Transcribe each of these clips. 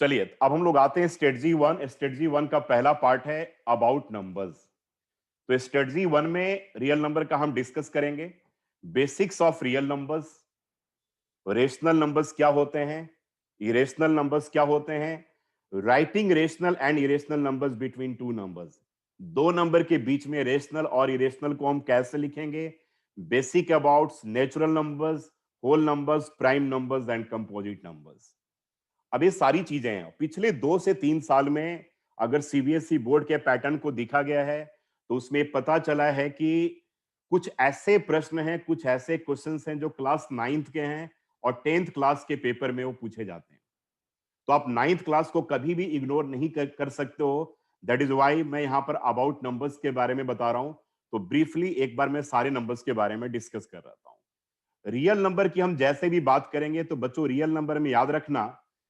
चलिए अब हम लोग आते हैं स्ट्रेटजी वन। स्ट्रेटजी वन का पहला पार्ट है अबाउट नंबर्स। तो स्ट्रेटजी वन में रियल नंबर का हम डिस्कस करेंगे, basics of real numbers, rational numbers क्या होते हैं, इरेशनल नंबर्स क्या होते हैं, writing rational and irrational numbers between two numbers, दो नंबर के बीच में रेशनल और इरेशनल को हम कैसे लिखेंगे, basic about natural numbers, whole numbers, prime numbers and composite numbers. अब ये सारी चीजें हैं पिछले 2 से 3 साल में अगर सीबीएसई बोर्ड के पैटर्न को देखा गया है तो उसमें पता चला है कि कुछ ऐसे प्रश्न हैं, कुछ ऐसे क्वेश्चंस हैं जो क्लास 9th के हैं और 10th क्लास के पेपर में वो पूछे जाते हैं। तो आप 9th क्लास को कभी भी इग्नोर नहीं कर सकते हो। दैट इज वाई मैं यहाँ पर अबाउट नंबर्स के बारे में बता रहा हूं। तो ब्रीफली एक बार मैं सारे नंबर्स के बारे में डिस्कस कर रहा हूं। रियल नंबर की हम जैसे भी बात करेंगे तो बच्चों रियल नंबर में याद रखना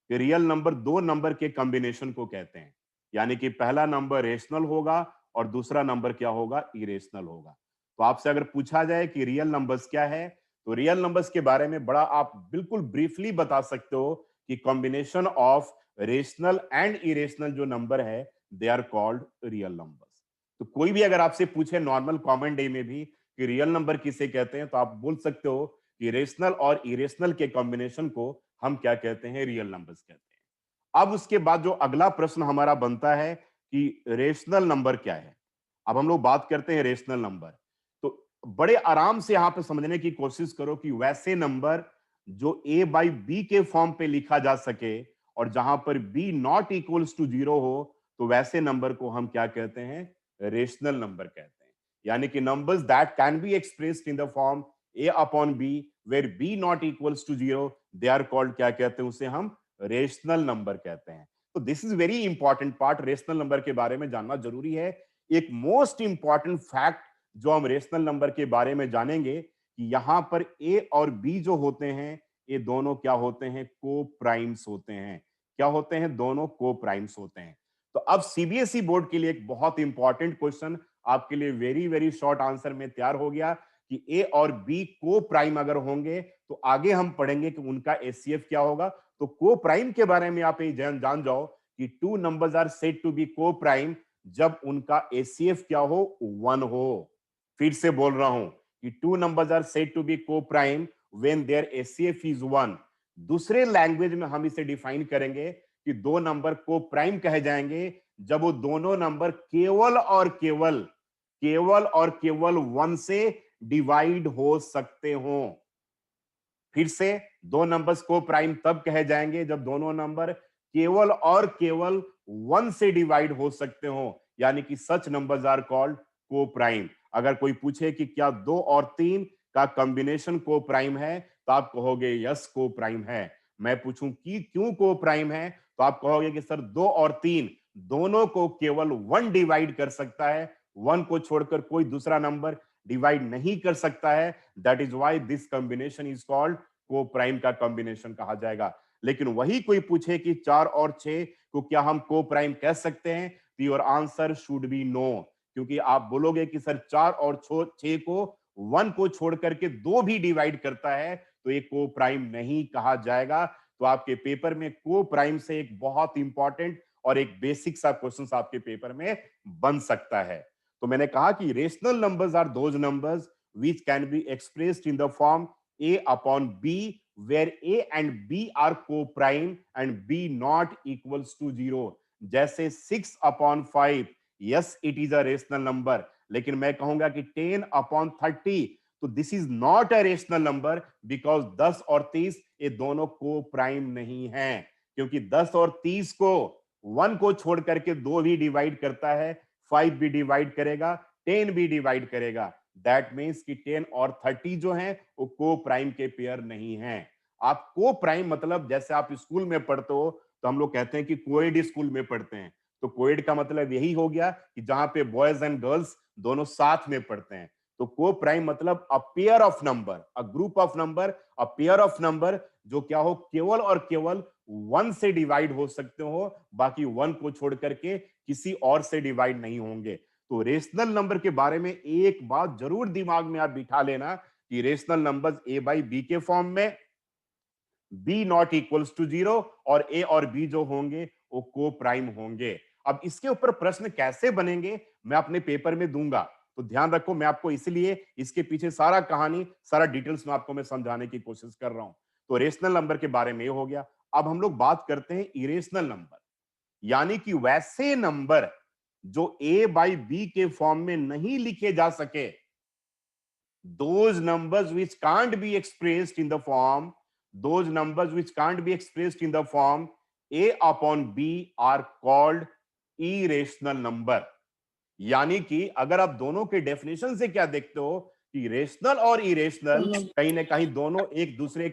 कि रियल नंबर दो नंबर के कॉम्बिनेशन को कहते हैं। यानी कि पहला नंबर रेशनल होगा और दूसरा नंबर क्या होगा, इरेशनल होगा। तो आपसे अगर पूछा जाए कि रियल नंबर्स क्या है तो रियल नंबर्स के बारे में बड़ा आप बिल्कुल ब्रीफली बता सकते हो कि combination of rational and irrational जो नंबर है they are called real numbers. तो कोई भी अगर आपसे पूछे नॉर्मल कॉमन डे में भी कि रियल नंबर किसे कहते हैं तो आप बोल सकते हो कि रेशनल और इरेशनल के कॉम्बिनेशन को हम क्या कहते हैं, रियल नंबर्स कहते हैं। अब उसके बाद जो अगला प्रश्न हमारा बनता है कि रेशनल नंबर क्या है। अब हम लोग बात करते हैं रेशनल नंबर। तो बड़े आराम से यहां पे समझने की कोशिश करो कि वैसे नंबर जो ए बाई बी के फॉर्म पे लिखा जा सके और जहां पर b not equals to zero हो तो वैसे नंबर को हम क्या कहते हैं, रेशनल नंबर कहते हैं। यानी कि numbers that can be expressed in the form a upon b where b not equals to zero they are called क्या कहते हैं, उसे हम रेशनल नंबर कहते हैं। तो this is very important part, rational number के बारे में जानना जरूरी है। एक मोस्ट इंपॉर्टेंट फैक्ट जो हम रेशनल नंबर के बारे में जानेंगे कि यहां पर a और b जो होते हैं ये दोनों क्या होते हैं, को प्राइम्स होते हैं। क्या होते हैं, दोनों को प्राइम्स होते हैं। तो अब सीबीएसई बोर्ड के लिए एक बहुत इंपॉर्टेंट क्वेश्चन आपके लिए वेरी वेरी शॉर्ट आंसर में तैयार हो गया कि ए और बी को प्राइम अगर होंगे तो आगे हम पढ़ेंगे कि उनका एचसीएफ क्या होगा। तो को प्राइम के बारे में आप ये जान जाओ कि two numbers are said to be coprime जब उनका एचसीएफ क्या हो, 1 हो। फिर से बोल रहा हूं कि two numbers are said to be coprime when their HCF is 1। दूसरे लैंग्वेज में हम इसे डिफाइन करेंगे कि दो नंबर को प्राइम कहे जाएंगे जब वो दोनों नंबर केवल और केवल 1 से डिवाइड हो सकते हो। फिर से दो नंबर्स को प्राइम तब कहे जाएंगे जब दोनों नंबर केवल और केवल 1 से डिवाइड हो सकते हो, यानी कि सच नंबर्स आर कॉल्ड को प्राइम। अगर कोई पूछे कि क्या 2 और 3 का कॉम्बिनेशन को प्राइम है तो आप कहोगे यस को प्राइम है। मैं पूछूं कि क्यों को प्राइम है तो आप कहोगे कि सर 2 और 3 दोनों को केवल 1 डिवाइड कर सकता है, 1 को छोड़कर कोई दूसरा नंबर डिवाइड नहीं कर सकता है। That is why this combination is called को प्राइम का कॉम्बिनेशन कहा जाएगा। लेकिन वही कोई पूछे कि 4 और 6 को क्या हम को प्राइम कह सकते हैं तो your answer should be no. क्योंकि आप बोलोगे कि सर 4 और 6 को 1 को छोड़ करके 2 भी डिवाइड करता है तो ये को प्राइम नहीं कहा जाएगा। तो आपके पेपर में को प्राइम से एक बहुत इंपॉर्टेंट और एक बेसिक सा क्वेश्चन आपके पेपर में बन सकता है। तो मैंने कहा कि rational numbers are those numbers which can be expressed in the form a upon b where a and b are co-prime and b not equals to 0। जैसे 6 upon 5, yes it is a rational number, लेकिन मैं कहूंगा कि 10 upon 30 तो this is not a rational number because 10 और 30 ये दोनों को प्राइम नहीं है। क्योंकि 10 और 30 को 1 को छोड़ करके 2 भी डिवाइड करता है, 5 भी डिवाइड करेगा, 10 भी डिवाइड करेगा। दैट मीन्स कि 10 और 30 जो हैं वो को प्राइम के पेयर नहीं हैं। आप को प्राइम मतलब जैसे आप स्कूल में पढ़ते हो तो हम लोग कहते हैं कि कोएड स्कूल में पढ़ते हैं। तो कोएड का मतलब यही हो गया कि जहां पे बॉयज एंड गर्ल्स दोनों साथ में पढ़ते हैं। तो को प्राइम मतलब a pair of number, a group of number, a pair of number जो क्या हो, केवल और केवल 1 से डिवाइड हो सकते हो, बाकी 1 को छोड़ करके किसी और से डिवाइड नहीं होंगे। तो रेशनल नंबर के बारे में एक बात जरूर दिमाग में आप बिठा लेना कि rational numbers a by b के फॉर्म में बी नॉट इक्वल्स टू 0 और ए और बी जो होंगे वो को प्राइम होंगे। अब इसके ऊपर प्रश्न कैसे बनेंगे मैं अपने पेपर में दूंगा, तो ध्यान रखो, मैं आपको इसलिए इसके पीछे सारा कहानी, सारा डिटेल्स में आपको मैं समझाने की कोशिश कर रहा हूं। तो रेशनल नंबर के बारे में ये हो गया। अब हम लोग बात करते हैं इरेशनल नंबर, यानी कि वैसे नंबर जो ए बाई बी के फॉर्म में नहीं लिखे जा सके। those numbers which can't be expressed in the form, those numbers which can't be expressed in the form a upon b are called irrational number। यानी कि अगर आप दोनों के डेफिनेशन से क्या देखते हो कि रेशनल और इरेशनल कहीं ना कहीं दोनों एक दूसरे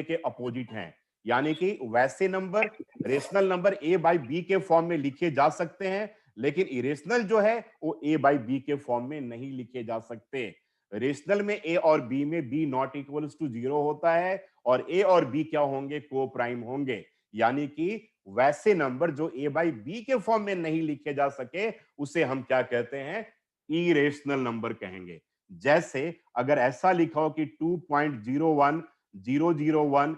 के अपोजिट हैं। यानी कि वैसे number, rational number a by b के फॉर्म में लिखे जा सकते हैं, लेकिन इरेशनल जो है वो ए बाई बी के फॉर्म में नहीं लिखे जा सकते। रेशनल में ए और बी में बी नॉट इक्वल्स टू 0 होता है और ए और बी क्या होंगे, को प्राइम होंगे। यानी कि वैसे नंबर जो ए बाई बी के फॉर्म में नहीं लिखे जा सके उसे हम क्या कहते हैं, इरेशनल नंबर कहेंगे। जैसे अगर ऐसा लिखा हो कि 2.01 001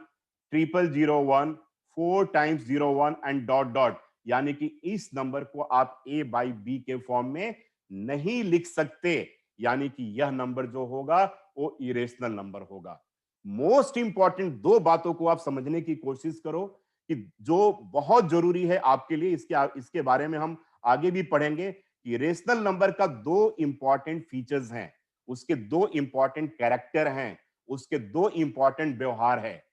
000 4 टाइम्स 01 एंड डॉट डॉट, यानी कि इस नंबर को आप ए बाई बी के फॉर्म में नहीं लिख सकते, यानी कि यह नंबर जो होगा वो इरेशनल नंबर होगा। मोस्ट इंपॉर्टेंट दो बातों को आप समझने की कोशिश करो कि जो बहुत जरूरी है आपके लिए, इसके बारे में हम आगे भी पढ़ेंगे कि रेशनल नंबर का दो इंपॉर्टेंट फीचर्स हैं, उसके दो इंपॉर्टेंट कैरेक्टर हैं, उसके दो इंपॉर्टेंट व्यवहार है।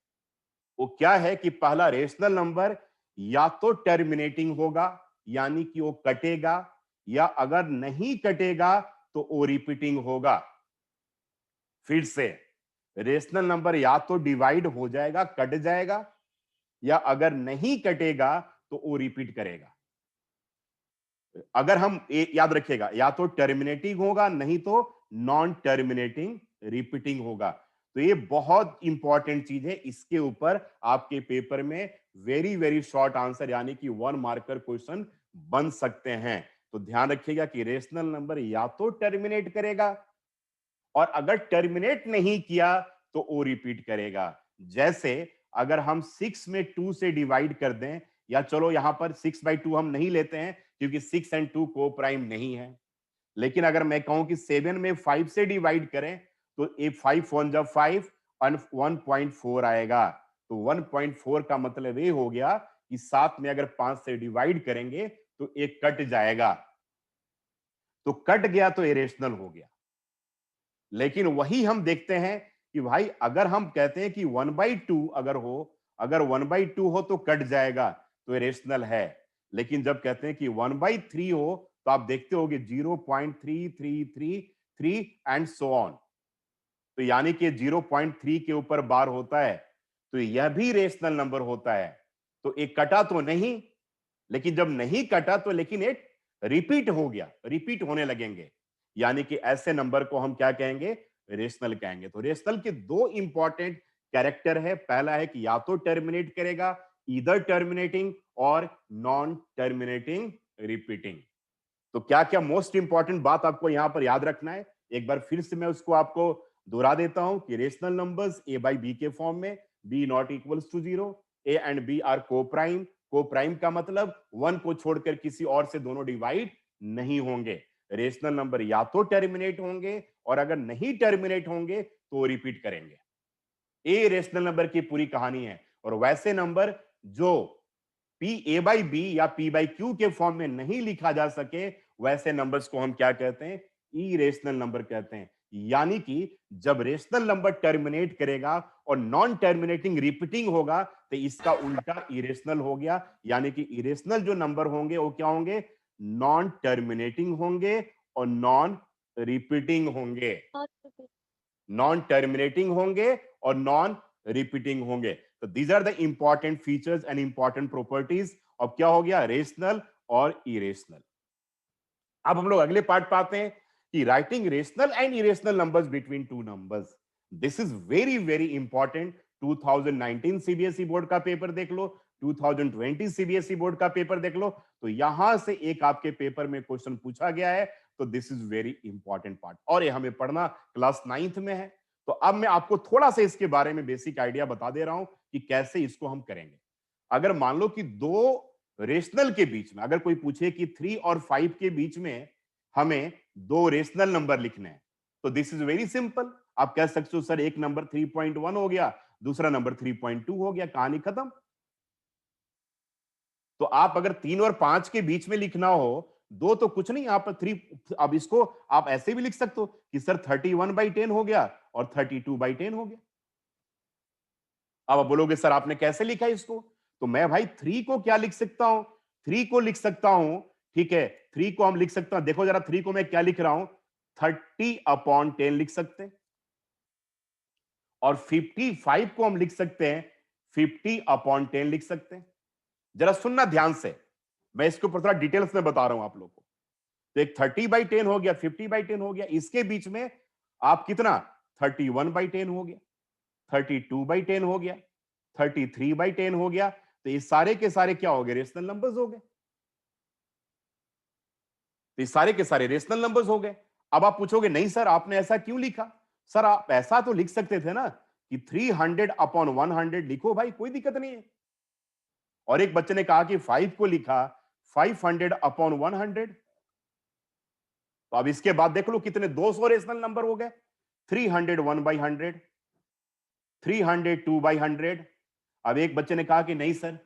वो क्या है कि पहला, रेशनल नंबर या तो टर्मिनेटिंग होगा यानी कि वो कटेगा, या अगर नहीं कटेगा तो वो रिपीटिंग होगा। फिर से, रेशनल नंबर या तो डिवाइड हो जाएगा, कट जाएगा, या अगर नहीं कटेगा तो वो रिपीट करेगा। अगर हम याद रखिएगा, या तो टर्मिनेटिंग होगा, नहीं तो नॉन टर्मिनेटिंग रिपीटिंग होगा। तो ये बहुत इंपॉर्टेंट चीज है, इसके ऊपर आपके पेपर में वेरी वेरी शॉर्ट आंसर यानी कि 1 मार्कर क्वेश्चन बन सकते हैं। तो ध्यान रखिएगा कि रेशनल नंबर या तो टर्मिनेट करेगा, और अगर टर्मिनेट नहीं किया तो वो रिपीट करेगा। जैसे अगर हम 6 में 2 से डिवाइड कर दें, या चलो यहां पर 6/2 हम नहीं लेते हैं क्योंकि 6 एंड 2 को प्राइम नहीं है, लेकिन अगर मैं कहूं कि 7 में 5 से डिवाइड करें तो ये 5 1 जब 5 1.4 आएगा। तो 1.4 का मतलब ये हो गया कि 7 में अगर 5 से डिवाइड करेंगे तो एक कट जाएगा, तो कट गया तो इरेशनल हो गया। लेकिन वही हम देखते हैं कि भाई अगर हम कहते हैं कि 1/2 अगर 1/2 हो तो कट जाएगा, तो ये रेशनल है। लेकिन जब कहते हैं कि 1/3 हो तो आप देखते होगे 0.3333 एंड सो ऑन, तो यानी कि 0.3 के ऊपर बार होता है, तो यह भी रेशनल नंबर होता है। तो एक कटा तो नहीं, लेकिन जब नहीं कटा तो लेकिन एक रिपीट हो गया, रिपीट होने लगेंगे, यानी कि ऐसे नंबर को हम क्या कहेंगे, रेशनल कहेंगे। तो रेशनल के दो इंपॉर्टेंट कैरेक्टर है, पहला है कि या तो टर्मिनेट करेगा, इधर टर्मिनेटिंग और नॉन टर्मिनेटिंग रिपीटिंग। तो क्या क्या मोस्ट इंपॉर्टेंट बात आपको यहां पर याद रखना है, एक बार फिर से मैं उसको आपको दोहरा देता हूं कि rational numbers a by b के फॉर्म में, b not equals to 0, a and b are coprime. Coprime का मतलब वन को छोड़कर किसी और से दोनों डिवाइड नहीं होंगे। रेशनल नंबर या तो टर्मिनेट होंगे, और अगर नहीं टर्मिनेट होंगे तो रिपीट करेंगे। ए रेशनल नंबर की पूरी कहानी है। और वैसे नंबर जो पी ए बाई बी या पी बाई क्यू के फॉर्म में नहीं लिखा जा सके, वैसे नंबर्स को हम क्या कहते हैं, इरेशनल नंबर कहते हैं। यानी कि जब रेशनल नंबर टर्मिनेट करेगा और नॉन टर्मिनेटिंग रिपीटिंग होगा तो इसका उल्टा इरेशनल हो गया। यानी कि इरेशनल जो नंबर होंगे वो क्या होंगे, नॉन टर्मिनेटिंग होंगे और नॉन रिपीटिंग होंगे। नॉन टर्मिनेटिंग होंगे और नॉन रिपीटिंग होंगे। तो these are the important features and important properties of क्या हो गया, रेशनल और इरेशनल। अब हम लोग अगले पार्ट पाते हैं कि writing rational and irrational numbers between two numbers. This is very very important. 2019 CBSE board का पेपर देख लो, 2020 सीबीएसई बोर्ड का पेपर देख लो, तो यहां से एक आपके पेपर में क्वेश्चन पूछा गया है। तो this is very important part, और ये हमें पढ़ना क्लास 9th में है। तो अब मैं आपको थोड़ा सा इसके बारे में बेसिक आइडिया बता दे रहा हूं कि कैसे इसको हम करेंगे। अगर मान लो कि दो रेशनल के बीच में अगर कोई पूछे कि 3 और 5 के बीच में हमें दो रेशनल नंबर लिखने हैं, तो दिस इज वेरी सिंपल। आप कह सकते हो सर एक नंबर 3.1 हो गया, दूसरा नंबर 3.2 हो गया, कहानी खत्म। तो आप अगर 3 और 5 के बीच में लिखना हो, दो तो कुछ नहीं, आप 3, अब इसको आप ऐसे भी लिख सकते हो कि सर 31/10 हो गया और 32/10 हो गया। अब आप बोलोगे सर आपने कैसे लिखा इसको? तो मैं भाई 3 को क्या लिख सकता हूं? 3 को लिख सकता हूं, ठीक है, 3 को हम लिख सकते हैं, देखो जरा 3 को मैं क्या लिख रहा हूं, 30/10 लिख सकते हैं। और 55 को हम लिख सकते हैं 50/10 लिख सकते हैं। जरा सुनना ध्यान से, मैं इसके ऊपर थोड़ा डिटेल्स में बता रहा हूं आप लोगों को। तो एक 30/10 हो गया, 50/10 हो गया, इसके बीच में आप कितना 31/10 हो गया, 32/10 हो गया, 33/10 हो गया। तो ये सारे के सारे क्या हो गए, रेशनल नंबर्स हो गए। तो ये सारे के सारे रेशनल नंबर्स हो गए। अब आप पूछोगे नहीं सर आपने ऐसा क्यों लिखा? सर आप ऐसा तो लिख सकते थे ना कि 300/100 लिखो भाई, कोई दिक्कत नहीं है। और एक बच्चे ने कहा कि 5 को लिखा 500/100। तो अब इसके बाद देख लो कितने 200 रेशनल नंबर हो गए। 301/100, 302/100। अब एक बच्चे ने कहा कि नहीं सर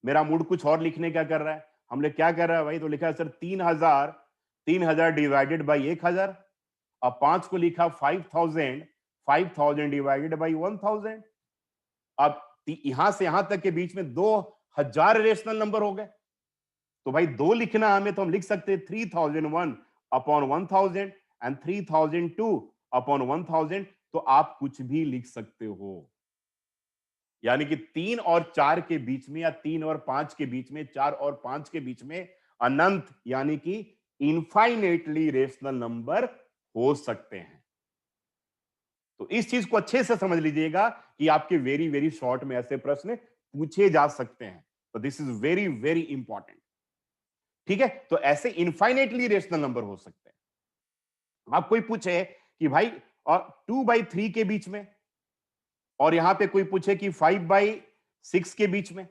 मेरा मूड कुछ और लिखने का कर रहा है। हमने क्या कर रहा है भाई, तो लिखा है सर 3000 डिवाइडेड बाई 1000। अब 5 को लिखा 5000 डिवाइडेड बाई 1000। अब यहां से यहां तक के बीच में 2000 रेशनल नंबर हो गए। तो भाई दो लिखना हमें, तो हम लिख सकते हैं 3001/1000 एंड 3002/1000। तो आप कुछ भी लिख सकते हो, यानी कि 3 और 4 के बीच में या 3 और 5 के बीच में, 4 और 5 के बीच में अनंत यानी कि इनफाइनेटली रेशनल नंबर हो सकते हैं। तो इस चीज को अच्छे से समझ लीजिएगा कि आपके वेरी वेरी शॉर्ट में ऐसे प्रश्न पूछे जा सकते हैं। तो this is very very important. ठीक है, तो ऐसे इनफाइनेटली रेशनल नंबर हो सकते हैं। आप कोई पूछे कि भाई और 2/3 के बीच में, और यहां पे कोई पूछे कि 5/6 के बीच में,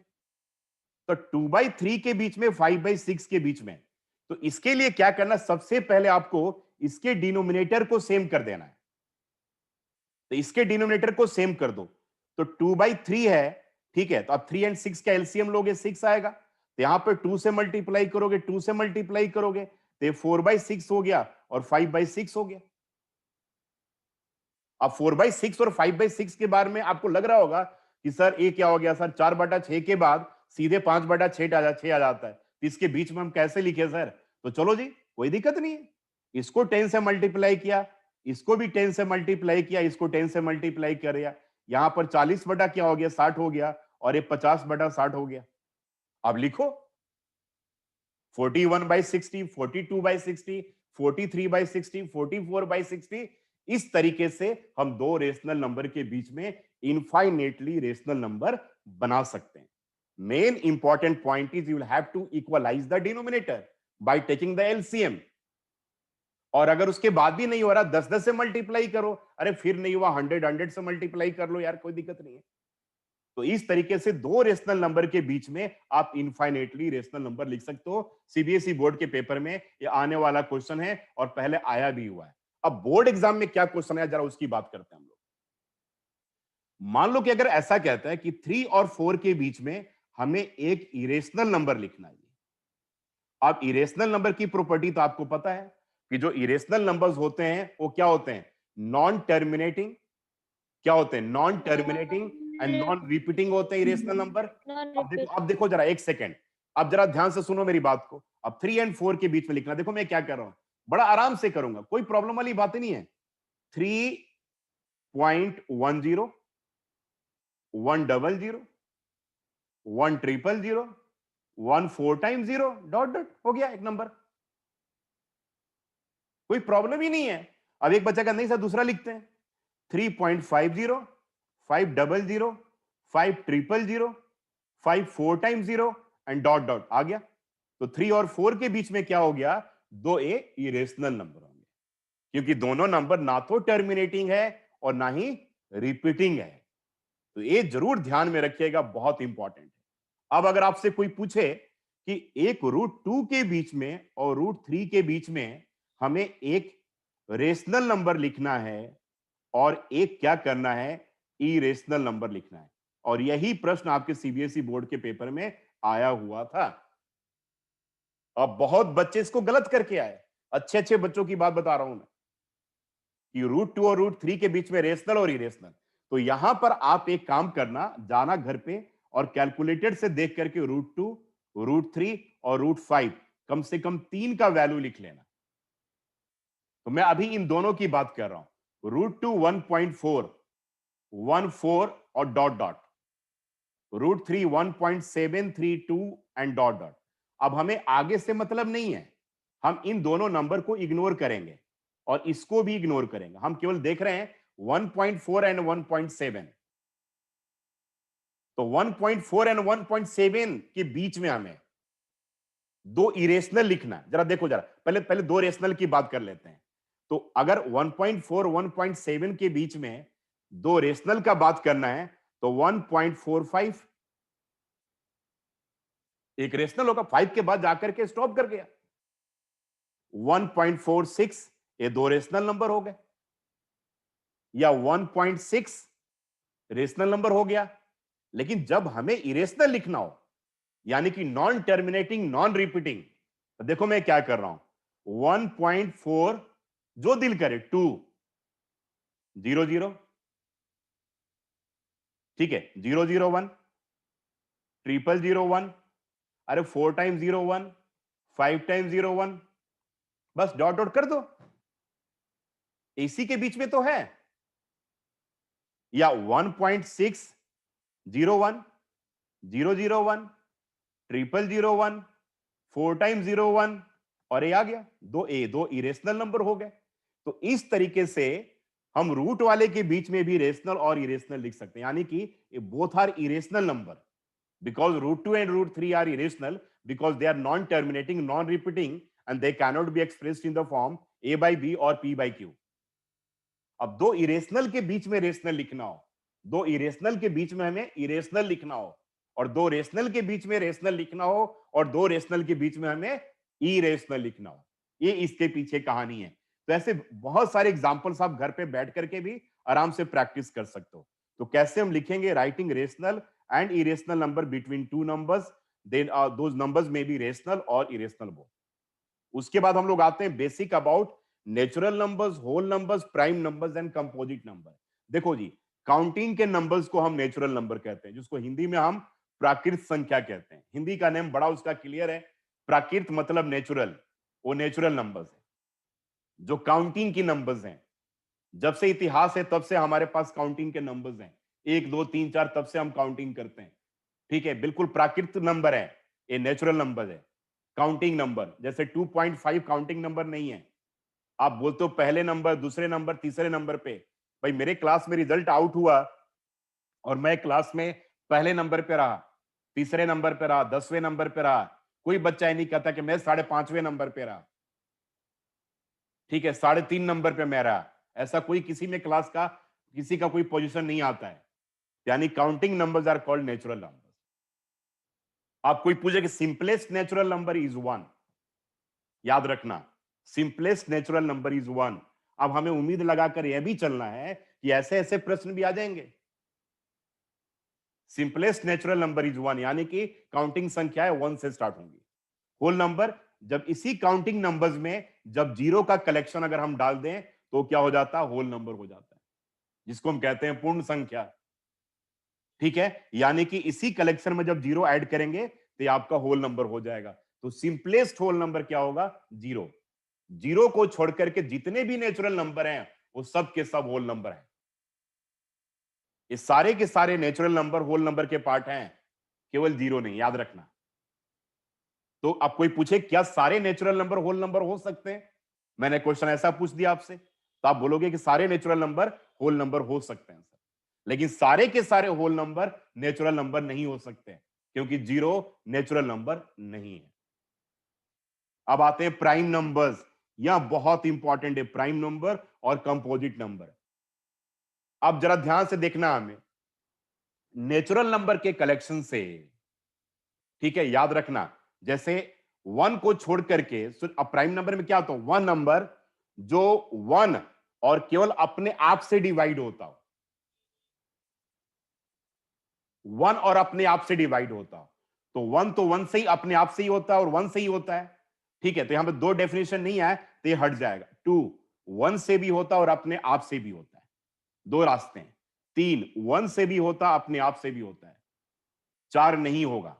तो 2/3 के बीच में, 5/6 के बीच में, तो इसके लिए क्या करना, सबसे पहले आपको इसके डिनोमिनेटर को सेम कर देना है। तो इसके डिनोमिनेटर को सेम कर दो। तो 2/3 है, ठीक है, तो अब 3 एंड 6 का एलसीएम लोगे 6 आएगा। तो यहां पर 2 से मल्टीप्लाई करोगे, 2 से मल्टीप्लाई करोगे तो ये 4/6 हो गया और 5/6 हो गया। अब 4/6 और 5/6 के बारे में आपको लग रहा होगा कि सर ये क्या हो गया सर, 4/6 के बाद सीधे 5/6 आ जाता है, तो इसके बीच में हम कैसे लिखे सर? तो चलो जी कोई दिक्कत नहीं है, इसको 10 से मल्टीप्लाई किया, इसको भी 10 से मल्टीप्लाई किया, इसको 10 से मल्टीप्लाई किया, यहां पर 40 बटा क्या हो गया 60 हो गया, और ये 50/60 हो गया। अब लिखो 41/60, 42/60, 43/60, 44/60। इस तरीके से हम दो रेशनल नंबर के बीच में इनफाइनेटली रेशनल नंबर बना सकते हैं। Main important point is you will have to equalize the denominator by taking the LCM. और अगर उसके बाद भी नहीं हो रहा 10-10 से मल्टीप्लाई करो, अरे फिर नहीं हुआ 100 से मल्टीप्लाई कर लो यार, कोई दिक्कत नहीं है। तो इस तरीके से दो रेशनल नंबर के बीच में आप इनफाइनेटली रेशनल नंबर लिख सकते हो। सीबीएसई बोर्ड के पेपर में ये आने वाला क्वेश्चन है और पहले आया भी हुआ है। अब बोर्ड एग्जाम में क्या क्वेश्चन है जरा उसकी बात करते हैं हम लोग। मान लो कि अगर ऐसा कहता है कि 3 और 4 के बीच में हमें एक इरेशनल नंबर लिखना है। अब इरेशनल नंबर की प्रॉपर्टी तो आपको पता है कि जो इरेशनल नंबर्स होते हैं वो क्या होते हैं, नॉन टर्मिनेटिंग, क्या होते हैं, non terminating and non repeating होते हैं इरेशनल नंबर। नॉन अब देखो जरा एक सेकेंड, अब जरा ध्यान से सुनो मेरी बात को। अब 3 एंड 4 के बीच में लिखना, देखो मैं क्या कर रहा हूं, बड़ा आराम से करूंगा, कोई प्रॉब्लम वाली बात ही नहीं है। 3.10, 100, 100, 1 4 टाइम 0 डॉट डॉट हो गया एक नंबर, कोई प्रॉब्लम ही नहीं है। अब एक बच्चा का नहीं सर दूसरा लिखते हैं, 3.50, 500, 500, 5 4 टाइम 0 एंड डॉट डॉट आ गया। तो 3 और 4 के बीच में क्या हो गया, दो इरेशनल नंबर होंगे, क्योंकि दोनों नंबर ना तो टर्मिनेटिंग है और ना ही रिपीटिंग है। तो ये जरूर ध्यान में रखिएगा, बहुत इंपॉर्टेंट है। अब अगर आपसे कोई पूछे कि एक √2 के बीच में और √3 के बीच में हमें एक रेशनल नंबर लिखना है और एक क्या करना है, इरेशनल नंबर लिखना है, और यही प्रश्न आपके सीबीएसई बोर्ड के पेपर में आया हुआ था। अब बहुत बच्चे इसको गलत करके आए, अच्छे अच्छे बच्चों की बात बता रहा हूं मैं, कि √2 और √3 के बीच में रेशनल और इरेशनल। तो यहां पर आप एक काम करना, जाना घर पे और कैलकुलेटर से देख करके √2, √3 और √5 कम से कम 3 का वैल्यू लिख लेना। तो मैं अभी इन दोनों की बात कर रहा हूं। √2 1.4, 14 और dot dot, √3 1.732 and dot dot. अब हमें आगे से मतलब नहीं है, हम इन दोनों नंबर को इग्नोर करेंगे और इसको भी इग्नोर करेंगे। हम केवल देख रहे हैं 1.4 एंड 1.7। तो 1.4 एंड 1.7 के बीच में हमें दो इरेशनल लिखना है। जरा देखो, जरा पहले पहले दो रेशनल की बात कर लेते हैं। तो अगर 1.4 1.7 के बीच में दो रेशनल का बात करना है तो 1.45 एक रेशनल होगा, 5 के बाद जाकर के स्टॉप कर गया। 1.46 ये दो रेशनल नंबर हो गए, या 1.6 रेशनल नंबर हो गया। लेकिन जब हमें इरेशनल लिखना हो, यानी कि नॉन टर्मिनेटिंग नॉन रिपीटिंग, तो देखो मैं क्या कर रहा हूं, 1.4 जो दिल करे, 2 0 0, ठीक है, 0 0 1, 0 0 1, अरे 4 टाइम्स 0 1, 5 टाइम्स 0 1, बस डॉट डॉट कर दो, इसी के बीच में तो है। या 1.6 0 1, 0 0 1, 0 1, 4 टाइम्स 0 1, और ये आ गया, दो इरेशनल नंबर हो गए। तो इस तरीके से हम रूट वाले के बीच में भी रेशनल और इरेशनल लिख सकते हैं, यानी कि both are irrational number, because √2 and √3 are irrational because they are non-terminating, non-repeating, and they cannot be expressed in the form a by b or p by q. अब दो इरेशनल के बीच में रेशनल लिखना हो, दो इरेशनल के बीच में हमें इरेशनल लिखना हो, और दो रेशनल के बीच में रेशनल लिखना हो, और दो रेशनल के बीच में हमें इरेशनल लिखना हो, ये इसके पीछे कहानी है। तो ऐसे बहुत सारे एग्जांपल्स आप घर पे बैठ करके भी आराम से प्रैक्टिस कर सकते हो। तो कैसे हम लिखेंगे, writing rational and irrational number between two numbers, then those numbers में बी रेशनल और इरेशनल बोथ। उसके बाद हम लोग आते हैं basic about natural numbers, whole numbers, prime numbers and composite number. देखो जी, काउंटिंग के नंबर्स को हम नेचुरल नंबर कहते हैं, जिसको हिंदी में हम प्राकृत संख्या कहते हैं। हिंदी का नेम बड़ा उसका क्लियर है, प्राकृत मतलब नेचुरल, वो नेचुरल नंबर्स है। जो काउंटिंग की नंबर्स हैं, जब से इतिहास है तब से हमारे पास काउंटिंग के नंबर्स हैं, 1 2 3 4, तब से हम काउंटिंग करते हैं। ठीक है, बिल्कुल प्राकृत नंबर है, ये नेचुरल नंबर है। काउंटिंग नंबर जैसे 2.5 काउंटिंग नंबर नहीं है। आप बोलते हो पहले नंबर, दूसरे नंबर, तीसरे नंबर पे, भाई मेरे क्लास में रिजल्ट आउट हुआ और मैं क्लास में पहले नंबर पे रहा, तीसरे नंबर पे रहा, 10वें नंबर पे रहा, कोई बच्चा ये नहीं कहता कि मैं 5.5वें नंबर पे रहा, ठीक है, 3.5 नंबर पे मैं रहा। ऐसा कोई किसी में क्लास का किसी का कोई पोजीशन नहीं आता है। यानी counting numbers are called natural numbers. आप कोई पूछे कि सिंपलेस्ट नेचुरल नंबर इज 1, याद रखना, सिंपलेस्ट नेचुरल नंबर इज 1। अब हमें उम्मीद लगाकर यह भी चलना है कि ऐसे ऐसे प्रश्न भी आ जाएंगे। सिंपलेस्ट नेचुरल नंबर इज 1, यानी कि काउंटिंग संख्या है 1 से स्टार्ट होंगी। होल नंबर, जब इसी काउंटिंग नंबर्स में जब जीरो का कलेक्शन अगर हम डाल दें तो क्या हो जाता है, होल नंबर हो जाता है, जिसको हम कहते हैं पूर्ण संख्या। ठीक है, यानी कि इसी कलेक्शन में जब जीरो ऐड करेंगे तो ये आपका होल नंबर हो जाएगा। तो सिंपलेस्ट होल नंबर क्या होगा, जीरो। जीरो को छोड़ करके जितने भी नेचुरल नंबर हैं वो सब के सब होल नंबर हैं। ये सारे के सारे नेचुरल नंबर होल नंबर के पार्ट हैं, केवल जीरो नहीं, याद रखना। तो अब कोई पूछे क्या सारे नेचुरल नंबर होल नंबर हो सकते हैं, मैंने क्वेश्चन ऐसा पूछ दिया आपसे, तो आप बोलोगे कि सारे नेचुरल नंबर होल नंबर हो सकते हैं सर, लेकिन सारे के सारे होल नंबर नेचुरल नंबर नहीं हो सकते, क्योंकि जीरो नेचुरल नंबर नहीं है। अब आते हैं प्राइम नंबर्स, यह बहुत इंपॉर्टेंट है, प्राइम नंबर और कंपोजिट नंबर। अब जरा ध्यान से देखना हमें, नेचुरल नंबर के कलेक्शन से, ठीक है, याद रखना, जैसे वन को छोड़ करके अब प्राइम नंबर में क्या होता है, वन नंबर जो वन और केवल अपने आप से डिवाइड होता हो, वन और अपने आप से डिवाइड होता हो, तो वन से ही अपने आप से ही होता है और वन से ही होता है, ठीक है। तो यहां पे दो डेफिनेशन नहीं आए तो ये हट जाएगा। टू वन से भी होता और अपने आप से भी होता है, दो रास्ते हैं। तीन वन से भी होता अपने आप से भी होता है, चार नहीं होगा।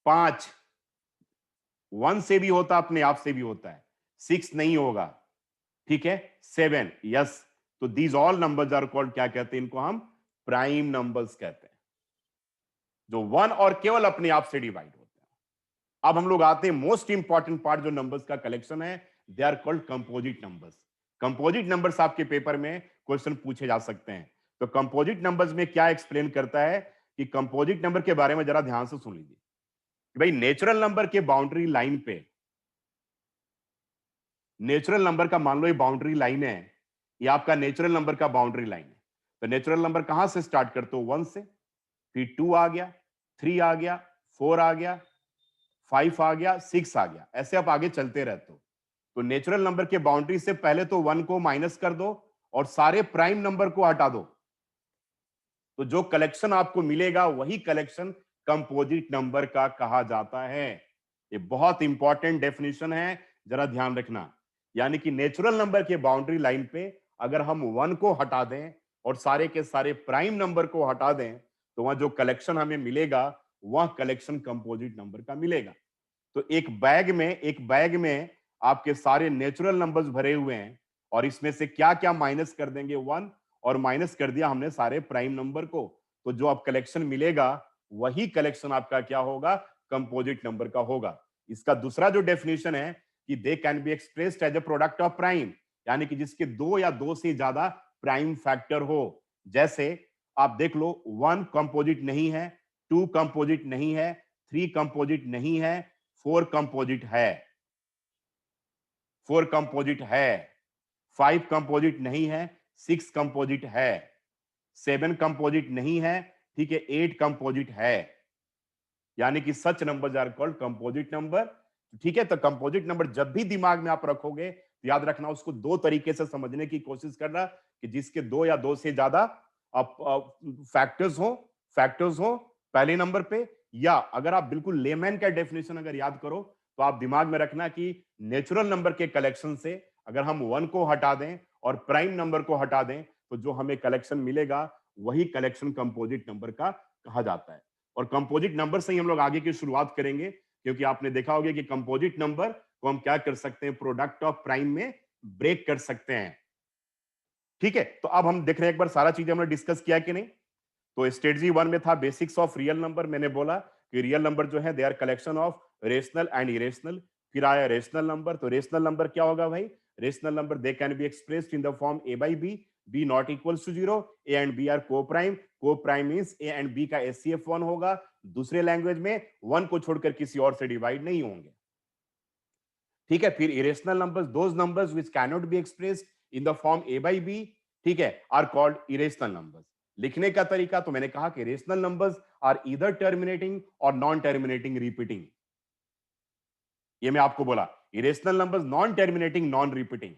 पांच वन से भी होता अपने आप से भी होता है, सिक्स नहीं होगा, ठीक है। Seven yes. तो these all numbers are called, क्या कहते हैं इनको हम, प्राइम नंबर्स कहते हैं, जो वन और केवल अपने आप से डिवाइड होते हैं। अब हम लोग आते हैं मोस्ट इंपॉर्टेंट पार्ट जो नंबर्स का कलेक्शन है, they are called composite numbers. Composite numbers आपके पेपर में क्वेश्चन पूछे जा सकते हैं। तो कंपोजिट नंबर्स में क्या एक्सप्लेन करता है कि कंपोजिट नंबर के बारे में जरा ध्यान से सुन लीजिए कि भाई नेचुरल नंबर के बाउंड्री लाइन पे, नेचुरल नंबर का मान लो ये बाउंड्री लाइन है, ये आपका नेचुरल नंबर का बाउंड्री लाइन है। तो नेचुरल नंबर कहां से स्टार्ट करते हो, वन से, फिर टू आ गया, थ्री आ गया, फोर आ गया, फाइव आ गया, सिक्स आ गया, ऐसे आप आगे चलते रहते हो। तो नेचुरल नंबर के बाउंड्री से पहले तो वन को माइनस कर दो और सारे प्राइम नंबर को हटा दो, तो जो कलेक्शन आपको मिलेगा वही कलेक्शन कंपोजिट नंबर का कहा जाता है। ये बहुत इंपॉर्टेंट डेफिनेशन है, जरा ध्यान रखना। यानी कि नेचुरल नंबर के बाउंड्री लाइन पे अगर हम वन को हटा दें और सारे के सारे प्राइम नंबर को हटा दें, तो वहां जो कलेक्शन हमें मिलेगा वह कलेक्शन कंपोजिट नंबर का मिलेगा। तो एक बैग में आपके सारे नेचुरल नंबर्स भरे हुए हैं और इसमें से क्या क्या माइनस कर देंगे, वन, और माइनस कर दिया हमने सारे प्राइम नंबर को, तो जो आप कलेक्शन मिलेगा वही कलेक्शन आपका क्या होगा, कंपोजिट नंबर का होगा। इसका दूसरा जो डेफिनेशन है कि they can be expressed as a product of prime, यानी कि जिसके दो या दो से ज्यादा प्राइम फैक्टर हो। जैसे आप देख लो, वन कंपोजिट नहीं है, टू कंपोजिट नहीं है, थ्री कंपोजिट नहीं है, फोर कंपोजिट है, फोर कंपोजिट है, फाइव कंपोजिट नहीं है, सिक्स कंपोजिट है, सेवन कंपोजिट नहीं है, ठीक है, एट कंपोजिट है। यानी कि such numbers are called composite number, ठीक है। तो कंपोजिट नंबर जब भी दिमाग में आप रखोगे तो याद रखना उसको दो तरीके से समझने की कोशिश करना, कि जिसके दो या दो से ज्यादा फैक्टर्स हो, पहले नंबर पे, या अगर आप बिल्कुल लेमैन का डेफिनेशन अगर याद करो तो आप दिमाग में रखना कि नेचुरल नंबर के कलेक्शन से अगर हम वन को हटा दें और प्राइम नंबर को हटा दें तो जो हमें कलेक्शन मिलेगा वही कलेक्शन कंपोजिट नंबर का कहा जाता है। और कंपोजिट नंबर से ही हम लोग आगे की शुरुआत करेंगे, क्योंकि आपने देखा होगा कि कंपोजिट नंबर को हम क्या कर सकते हैं, प्रोडक्ट ऑफ प्राइम में ब्रेक कर सकते हैं, ठीक है। तो अब हम देख रहे हैं एक बार सारा चीजें हमने डिस्कस किया कि नहीं। तो स्ट्रेटजी वन में था बेसिक्स ऑफ रियल नंबर, मैंने बोला कि रियल नंबर जो है they are collection of rational and irrational. फिर आया रेशनल नंबर, तो रेशनल नंबर क्या होगा भाई, rational number they can be expressed in the form A by b, b not equals to zero, a and b are coprime means a and b का HCF one होगा, दूसरे language में one को छोड़कर किसी और से divide नहीं होंगे, ठीक है। फिर irrational numbers, those numbers which can not be expressed in the form A by B, ठीक है, आर कॉल्ड इरेशनल नंबर्स। लिखने का तरीका तो मैंने कहा कि rational numbers are either terminating और नॉन टर्मिनेटिंग रिपीटिंग, ये मैं आपको बोला, irrational numbers non terminating non repeating.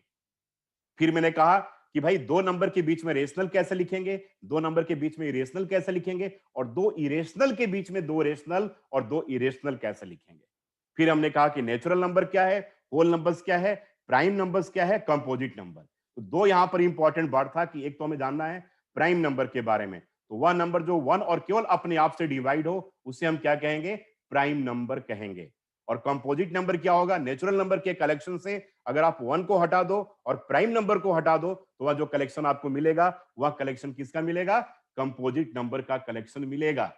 फिर मैंने कहा कि भाई दो नंबर के बीच में रेशनल कैसे लिखेंगे, दो नंबर के बीच में इरेशनल कैसे लिखेंगे, और दो इरेशनल के बीच में दो रेशनल और दो इरेशनल कैसे लिखेंगे। फिर हमने कहा कि नेचुरल नंबर क्या है, होल नंबर्स क्या है, प्राइम नंबर्स क्या है, कंपोजिट नंबर। तो दो यहां पर इंपॉर्टेंट बात था कि एक तो हमें जानना है प्राइम नंबर के बारे में, तो वह नंबर जो वन और केवल अपने आप से डिवाइड हो उसे हम क्या कहेंगे, प्राइम नंबर कहेंगे। और कंपोजिट नंबर क्या होगा, नेचुरल नंबर के कलेक्शन से अगर आप वन को हटा दो और प्राइम नंबर को हटा दो तो वह जो कलेक्शन आपको मिलेगा वह कलेक्शन किसका मिलेगा, कंपोजिट नंबर का कलेक्शन मिलेगा।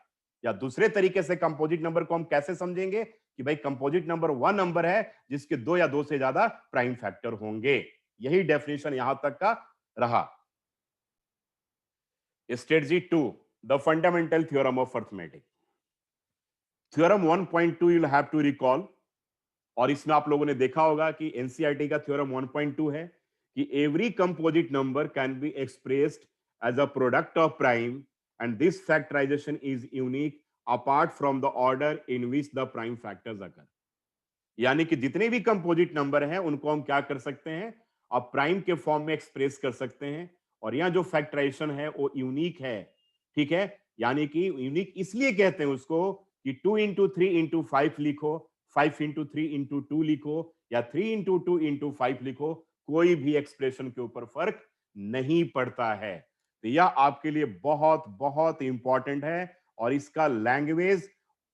या दूसरे तरीके से कंपोजिट नंबर को हम कैसे समझेंगे कि भाई कंपोजिट नंबर वह नंबर है जिसके दो या दो से ज्यादा प्राइम फैक्टर होंगे। यही डेफिनेशन यहां तक का रहा। Strategy two, the fundamental theorem of arithmetic. Theorem 1.2 you have to recall, और इसमें आप लोगों ने देखा होगा कि एनसीईआरटी का थ्योरम 1.2 है कि every composite number can be expressed as a product of prime and this factorisation is unique apart from the order in which the prime factors occur. यानी कि जितने भी कंपोजिट नंबर हैं उनको हम क्या कर सकते हैं, अब प्राइम के फॉर्म में एक्सप्रेस कर सकते हैं। और यहां जो फैक्टराइजेशन है वो यूनिक है, ठीक है। यानी कि यूनिक इसलिए कहते हैं उसको कि 2 into 3 into 5 लिखो, 5 into 3 into 2 लिखो, या 3 into 2 into 5 लिखो, कोई भी एक्सप्रेशन के ऊपर फर्क नहीं पड़ता है। तो यह आपके लिए बहुत बहुत इंपॉर्टेंट है और इसका लैंग्वेज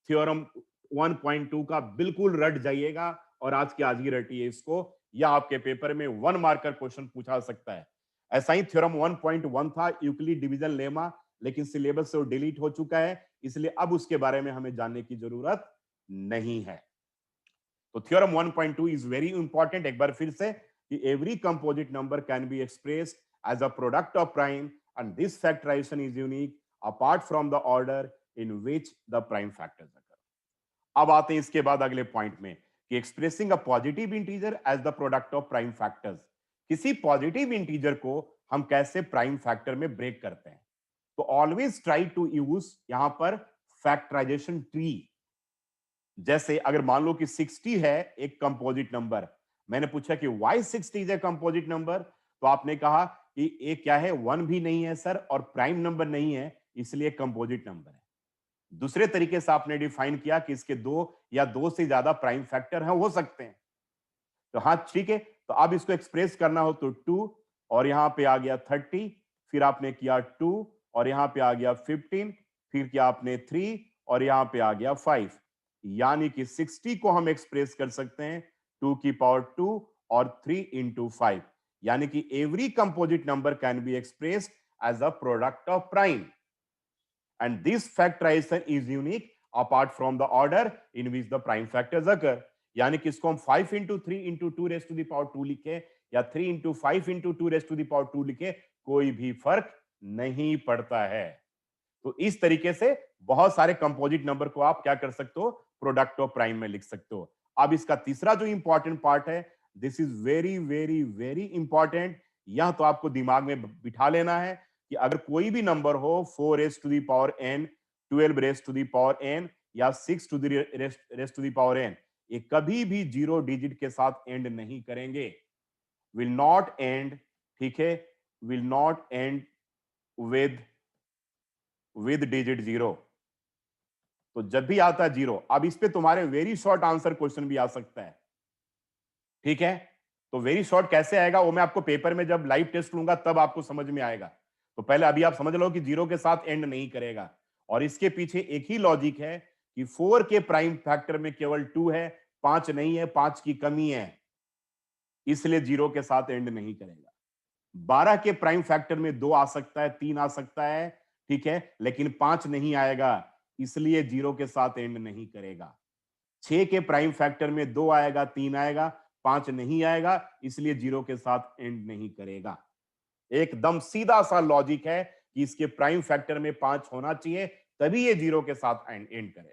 थ्योरम 1.2 का बिल्कुल रट जाइएगा और आज की आज ही रटिए इसको, या आपके पेपर में 1 मार्कर क्वेश्चन पूछा सकता है। ऐसा ही थ्योरम 1.1 था, यूक्लिड डिवीजन लेमा, लेकिन सिलेबस से वो डिलीट हो चुका है, इसलिए अब उसके बारे में हमें जानने की जरूरत नहीं है। तो थ्योरम 1.2 इज वेरी इंपॉर्टेंट। एक बार फिर से कि every composite number can be expressed as a product of prime and this factorisation is unique apart from the order in which the prime factors occur. अब आते हैं इसके बाद अगले पॉइंट में कि expressing a positive integer as the product of prime factors. किसी positive integer को हम कैसे प्राइम फैक्टर में ब्रेक करते हैं। तो ऑलवेज ट्राई टू यूज यहां पर फैक्टराइजेशन ट्री। जैसे अगर मान लो कि 60 है एक कंपोजिट नंबर, मैंने पूछा कि why 60 is a composite number, तो आपने कहा कि ये क्या है, 1 भी नहीं है सर और प्राइम नंबर नहीं है, इसलिए कंपोजिट नंबर है। दूसरे तरीके से आपने डिफाइन किया कि इसके 2 या 2 से ज्यादा प्राइम फैक्टर हैं, हो सकते हैं। तो हाँ ठीक है, तो अब इसको एक्सप्रेस करना हो तो 2 और यहां पे आ गया 30, फिर आपने किया 2 और यहां पे आ गया 15, फिर किया आपने 3 और यहां पे आ गया 5। यानी कि 60 को हम एक्सप्रेस कर सकते हैं 2 की पावर 2 और 3 into 5। यानी कि every composite number can be expressed as a product of prime and this factorization is unique apart from the order in which the prime factors occur। यानी कि इसको हम 5 into 3 into 2 raised to the power 2 लिखे या 3 into 5 into 2 raised to the power 2 लिखे, कोई भी फर्क नहीं पड़ता है। तो इस तरीके से बहुत सारे कंपोजिट नंबर को आप क्या कर सकते हो, प्रोडक्ट ऑफ प्राइम में लिख सकते हो। अब इसका तीसरा जो इंपॉर्टेंट पार्ट है, this is very very very important. यह तो आपको दिमाग में बिठा लेना है कि अगर कोई भी नंबर हो 4 raise to the power n, 12 raise to the power n या 6 to the raise to the power n, ये कभी भी जीरो डिजिट के साथ एंड नहीं करेंगे, विल नॉट एंड, ठीक है, will not and with digit zero. तो जब भी आता है जीरो, अब इस पे तुम्हारे वेरी शॉर्ट आंसर क्वेश्चन भी आ सकता है, ठीक है। तो वेरी शॉर्ट कैसे आएगा वो मैं आपको पेपर में जब लाइव टेस्ट लूंगा तब आपको समझ में आएगा। तो पहले अभी आप समझ लो कि जीरो के साथ एंड नहीं करेगा, और इसके पीछे एक ही लॉजिक है कि 4 के प्राइम फैक्टर में केवल 2 है, 5 नहीं है, 5 की कमी है, इसलिए जीरो के साथ एंड नहीं करेगा। 12 के प्राइम फैक्टर में 2 आ सकता है, 3 आ सकता है, ठीक है, लेकिन 5 नहीं आएगा, इसलिए जीरो के साथ एंड नहीं करेगा। 6 के प्राइम फैक्टर में 2 आएगा, 3 आएगा, 5 नहीं आएगा, इसलिए जीरो के साथ एंड नहीं करेगा। एकदम सीधा सा लॉजिक है कि इसके प्राइम फैक्टर में 5 होना चाहिए, तभी ये जीरो के साथ एंड करेगा।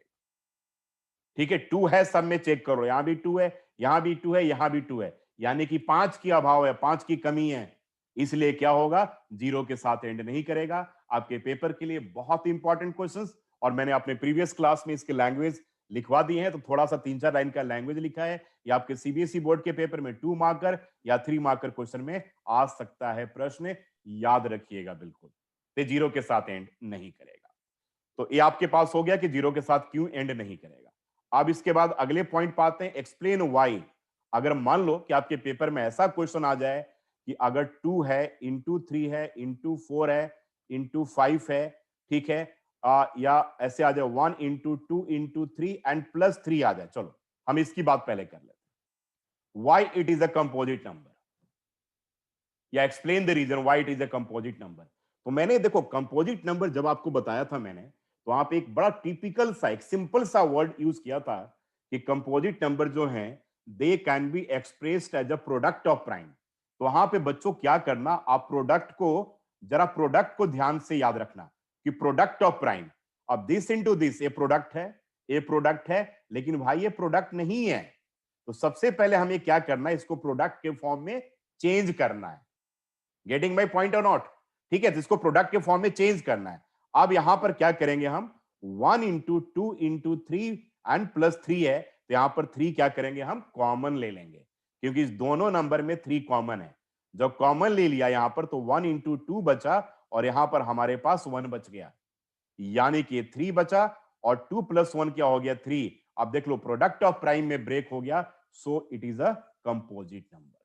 ठीक है, 2 है, सब में चेक करो, यहां भी 2 है, यहां भी 2 है, यहां भी 2 है, यानी कि 5 की अभाव है, 5 की कमी है, इसलिए क्या होगा, जीरो के साथ एंड नहीं करेगा। आपके पेपर के लिए बहुत इंपॉर्टेंट क्वेश्चंस, और मैंने अपने प्रीवियस क्लास में इसके लैंग्वेज लिखवा दिए हैं, तो थोड़ा सा 3-4 लाइन का लैंग्वेज लिखा है। ये आपके सीबीएसई बोर्ड के पेपर में 2 मार्कर या 3 मार्कर क्वेश्चन में आ सकता है प्रश्न, याद रखिएगा बिल्कुल। तो जीरो के साथ एंड नहीं करेगा। तो ये आपके पास हो गया कि जीरो के साथ क्यों एंड नहीं करेगा। अब इसके बाद अगले पॉइंट पाते हैं, एक्सप्लेन व्हाई। अगर मान लो कि आपके पेपर में ऐसा क्वेश्चन आ जाए कि अगर 2 है, इंटू 3 है, इंटू 4 है, इंटू 5 है, ठीक है, या ऐसे आ जाए 1 इंटू 2 इंटू 3 एंड प्लस 3 आ जाए, चलो हम इसकी बात पहले कर लेते हैं। Why it is a composite number, या explain the reason why it is a composite number. तो मैंने देखो कंपोजिट नंबर जब आपको बताया था मैंने, तो आप एक बड़ा टिपिकल सा एक सिंपल सा वर्ड यूज किया था कि कंपोजिट नंबर जो हैं they can be expressed as a product of prime. तो वहां पे बच्चों क्या करना, आप प्रोडक्ट को, जरा प्रोडक्ट को ध्यान से याद रखना कि प्रोडक्ट ऑफ प्राइम, अब दिस इनटू दिस, ये प्रोडक्ट है, ये प्रोडक्ट है, लेकिन भाई ये प्रोडक्ट नहीं है। तो सबसे पहले हमें क्या करना है, इसको प्रोडक्ट के फॉर्म में चेंज करना है। गेटिंग माई पॉइंट और नॉट? ठीक है, तो इसको प्रोडक्ट के फॉर्म में चेंज करना है। अब यहां पर क्या करेंगे हम, 1 इंटू 2 इंटू 3 एंड प्लस 3 है, तो यहां पर 3 क्या करेंगे हम, कॉमन ले लेंगे, क्योंकि इस दोनों नंबर में 3 कॉमन है। जब कॉमन ले लिया यहां पर, तो 1 इंटू 2 बचा और यहां पर हमारे पास 1 बच गया, यानी कि 3 बचा और 2 प्लस 1 क्या हो गया, 3। अब देख लो प्रोडक्ट ऑफ प्राइम में ब्रेक हो गया, सो it is a composite number.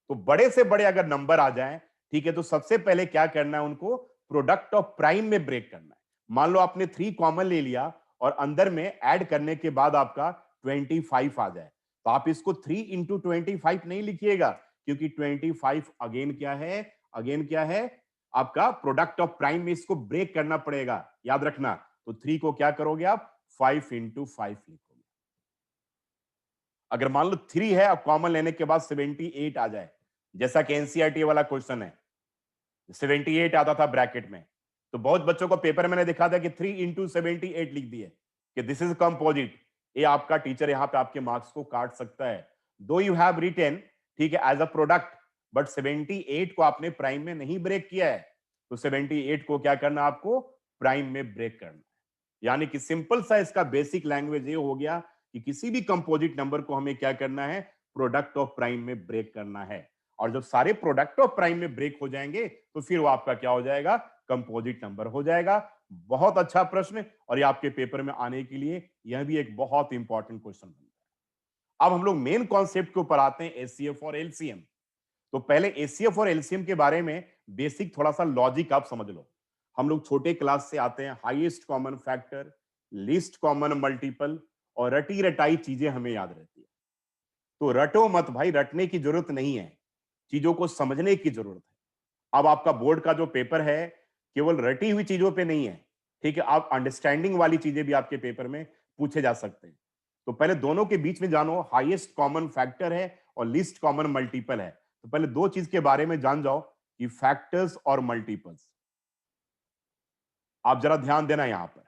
तो बड़े से बड़े अगर नंबर आ जाएं, ठीक है, तो सबसे पहले क्या करना है, उनको प्रोडक्ट ऑफ प्राइम में ब्रेक करना है। मान लो आपने 3 कॉमन ले लिया और अंदर में ऐड करने के बाद आपका 25 आ जाए, तो आप इसको 3 इंटू 25 नहीं लिखिएगा, क्योंकि 25 अगेन क्या है आपका प्रोडक्ट ऑफ प्राइम में, इसको ब्रेक करना पड़ेगा, याद रखना। तो 3 को क्या करोगे आप, 5 इंटू 5 लिखोगे। अगर मान लो 3 है, अब कॉमन लेने के बाद 78 आ जाए, जैसा कि एनसीईआरटी वाला क्वेश्चन है, 78 आता था ब्रैकेट में, तो बहुत बच्चों को पेपर मैंने दिखा था कि 3 इंटू 78 लिख दिए कि दिस इज कंपोजिट। ये आपका टीचर यहां पे आपके मार्क्स को काट सकता है, दो यू हैव रिटेन, ठीक है, एज अ प्रोडक्ट, बट 78 को आपने प्राइम में नहीं ब्रेक किया है, तो 78 को क्या करना, आपको प्राइम में ब्रेक करना है। यानी कि सिंपल सा इसका बेसिक लैंग्वेज ये हो गया कि किसी भी कंपोजिट नंबर को हमें क्या करना है, प्रोडक्ट ऑफ प्राइम में ब्रेक करना है। और जब सारे प्रोडक्ट ऑफ प्राइम में ब्रेक हो जाएंगे, तो फिर वो आपका क्या हो जाएगा, कंपोजिट नंबर हो जाएगा। बहुत अच्छा प्रश्न, और ये आपके पेपर में आने के लिए यह भी एक बहुत इंपॉर्टेंट क्वेश्चन बनता है। अब हम लोग मेन कॉन्सेप्ट के ऊपर आते हैं, एचसीएफ और एलसीएम। तो पहले एचसीएफ और एलसीएम के बारे में बेसिक थोड़ा सा लॉजिक आप समझ लो। हम लोग छोटे क्लास से आते हैं, highest common factor, least common multiple और रटी रटाई चीजें हमें याद रहती है। तो रटो मत भाई, रटने की जरूरत नहीं है, चीजों को समझने की जरूरत है। अब आपका बोर्ड का जो पेपर है, केवल रटी हुई चीजों पे नहीं है, ठीक है, आप अंडरस्टैंडिंग वाली चीजें भी आपके पेपर में पूछे जा सकते हैं। तो पहले दोनों के बीच में जानो, हाईएस्ट कॉमन फैक्टर है और लीस्ट कॉमन मल्टीपल है। तो पहले दो चीज के बारे में जान जाओ कि फैक्टर्स और मल्टीपल्स। आप जरा ध्यान देना यहां पर,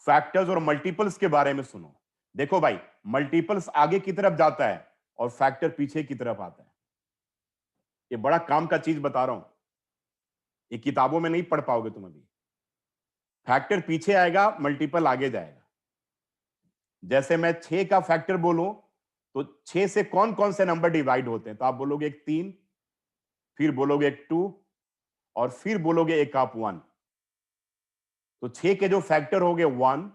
फैक्टर्स और मल्टीपल्स के बारे में सुनो। देखो भाई, मल्टीपल्स आगे की तरफ जाता है और फैक्टर पीछे की तरफ आता है। ये बड़ा काम का चीज बता रहा हूं, ये किताबों में नहीं पढ़ पाओगे तुम अभी। फैक्टर पीछे आएगा, मल्टीपल आगे जाएगा। जैसे मैं 6 का फैक्टर बोलूं, तो 6 से कौन कौन से नंबर डिवाइड होते हैं, तो आप बोलोगे एक 3, फिर बोलोगे एक 2 और फिर बोलोगे एक आप 1। तो 6 के जो फैक्टर हो गए 1,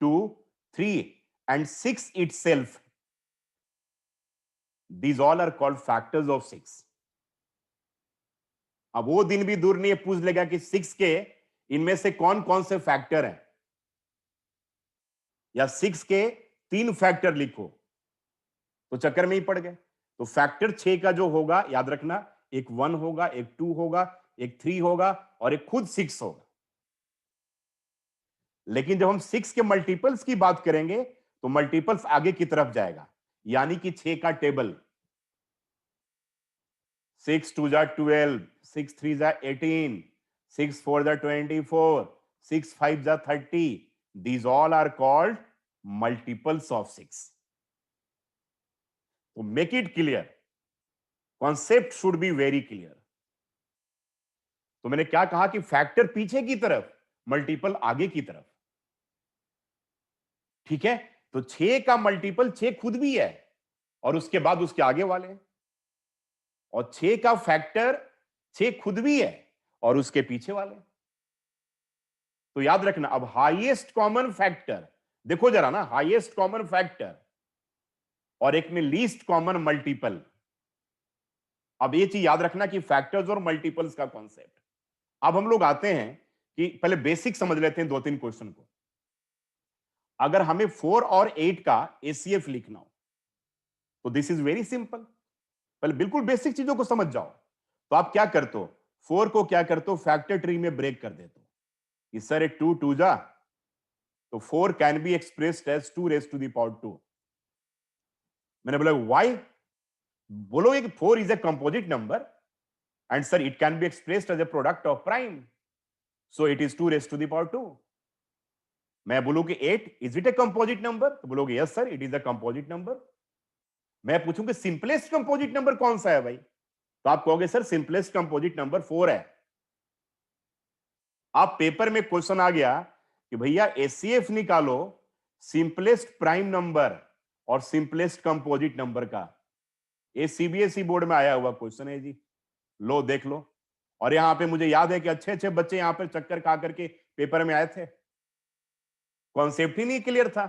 2, 3 and 6 itself, these all are called factors of 6। अब वो दिन भी दूर नहीं है, पूछ लेगा कि 6 के इनमें से कौन कौन से फैक्टर हैं, या 6 के 3 फैक्टर लिखो, तो चक्कर में ही पड़ गए। तो फैक्टर 6 का जो होगा, याद रखना, एक 1 होगा, एक 2 होगा, एक 3 होगा और एक खुद 6 होगा। लेकिन जब हम 6 के मल्टीपल्स की बात करेंगे, तो मल्टीपल्स आगे की तरफ जाएगा, यानी कि 6 का टेबल, 6 2 जा 12, 6 3 जा 18, 6 4 जा 24, 6 5 जा 30। These all are called multiples of 6। तो make it clear, concept should be very clear. तो मैंने क्या कहा कि फैक्टर पीछे की तरफ, मल्टीपल आगे की तरफ, ठीक है। तो 6 का मल्टीपल 6 खुद भी है और उसके बाद उसके आगे वाले हैं, और 6 का फैक्टर 6 खुद भी है और उसके पीछे वाले। तो याद रखना, अब हाईएस्ट कॉमन फैक्टर, देखो जरा ना, हाईएस्ट कॉमन फैक्टर और एक में लीस्ट कॉमन मल्टीपल। अब ये चीज याद रखना कि फैक्टर्स और मल्टीपल्स का कॉन्सेप्ट। अब हम लोग आते हैं कि पहले बेसिक समझ लेते हैं 2-3 क्वेश्चन को। अगर हमें 4 और 8 का एसीएफ लिखना हो, तो दिस इज वेरी सिंपल। पहले बिल्कुल बेसिक चीजों को समझ जाओ। तो आप क्या करते हो, 4 को क्या करते हो, फैक्टर ट्री में ब्रेक कर देते हो कि सर एक 2 2 जा, तो 4 can be expressed as 2 raise to the power 2। मैंने बोला व्हाई, बोलोगे कि 4 is a composite number and sir it can be expressed as a product of prime, so it is 2 raise to the power 2। मैं बोलूं कि 8 is it a composite number, तो बोलोगे yes sir it is a composite number. मैं पूछूं कि simplest composite number कौन सा है भाई, तो आप कहोगे सर सिंपलेस्ट कंपोजिट नंबर 4 है। आप पेपर में क्वेश्चन आ गया कि भैया एचसीएफ निकालो सिंपलेस्ट प्राइम नंबर और सिंपलेस्ट कंपोजिट नंबर का। ये सीबीएसई बोर्ड में आया हुआ क्वेश्चन है जी, लो देख लो। और यहां पे मुझे याद है कि अच्छे अच्छे बच्चे यहां पर चक्कर खा करके पेपर में आए थे, कॉन्सेप्ट ही नहीं क्लियर था।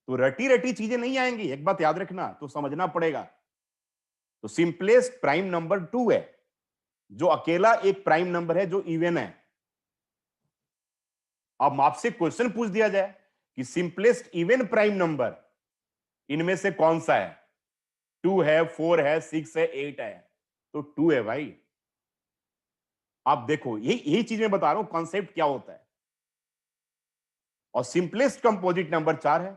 तो रटी रटी चीजें नहीं आएंगी, एक बात याद रखना, तो समझना पड़ेगा। तो सिंपलेस्ट प्राइम नंबर 2 है, जो अकेला एक प्राइम नंबर है जो इवन है। अब आपसे क्वेश्चन पूछ दिया जाए कि सिंपलेस्ट इवन प्राइम नंबर इनमें से कौन सा है, 2 है, 4 है, 6 है, 8 है, तो 2 है भाई। आप देखो यही चीज मैं बता रहा हूं, कॉन्सेप्ट क्या होता है। और सिंपलेस्ट कंपोजिट नंबर 4 है,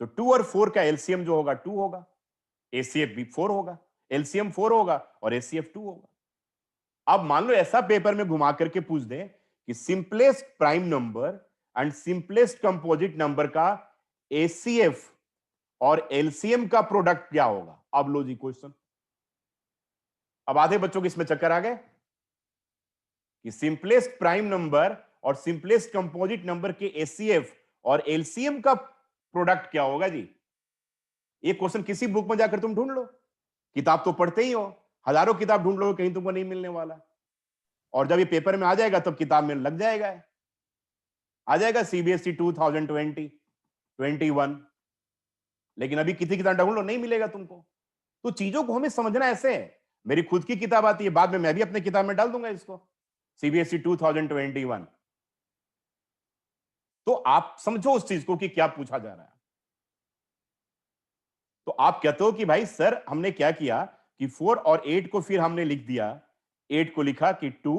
तो 2 और 4 का एलसीएम जो होगा 2 होगा, एसीएफ भी 4 होगा, एलसीएम 4 होगा और एसीएफ 2 होगा। अब मान लो ऐसा पेपर में घुमा करके पूछ दे कि simplest prime number and simplest composite number का एसीएफ और एलसीएम का प्रोडक्ट क्या होगा। अब लो जी क्वेश्चन। अब आधे बच्चों के इसमें चक्कर आ गए कि सिंपलेस्ट प्राइम नंबर और सिंपलेस्ट कंपोजिट नंबर के एसीएफ और एलसीएम का प्रोडक्ट क्या होगा जी। ये क्वेश्चन किसी बुक में जाकर तुम ढूंढ लो, किताब तो पढ़ते ही हो, हजारों किताब ढूंढ लो, कहीं तुमको नहीं मिलने वाला। और जब ये पेपर में आ जाएगा तब किताब में लग जाएगा, आ जाएगा सीबीएसई 2020 21। लेकिन अभी किसी किताब ढूंढ लो नहीं मिलेगा तुमको। तो चीजों को हमें समझना ऐसे है। मेरी खुद की किताब आती है, बाद में मैं भी अपने किताब में डाल दूंगा इसको, सीबीएसई 2021। तो आप समझो उस चीज को कि क्या पूछा जा रहा है। तो आप कहते हो कि भाई सर हमने क्या किया कि 4 और 8 को फिर हमने लिख दिया, 8 को लिखा कि 2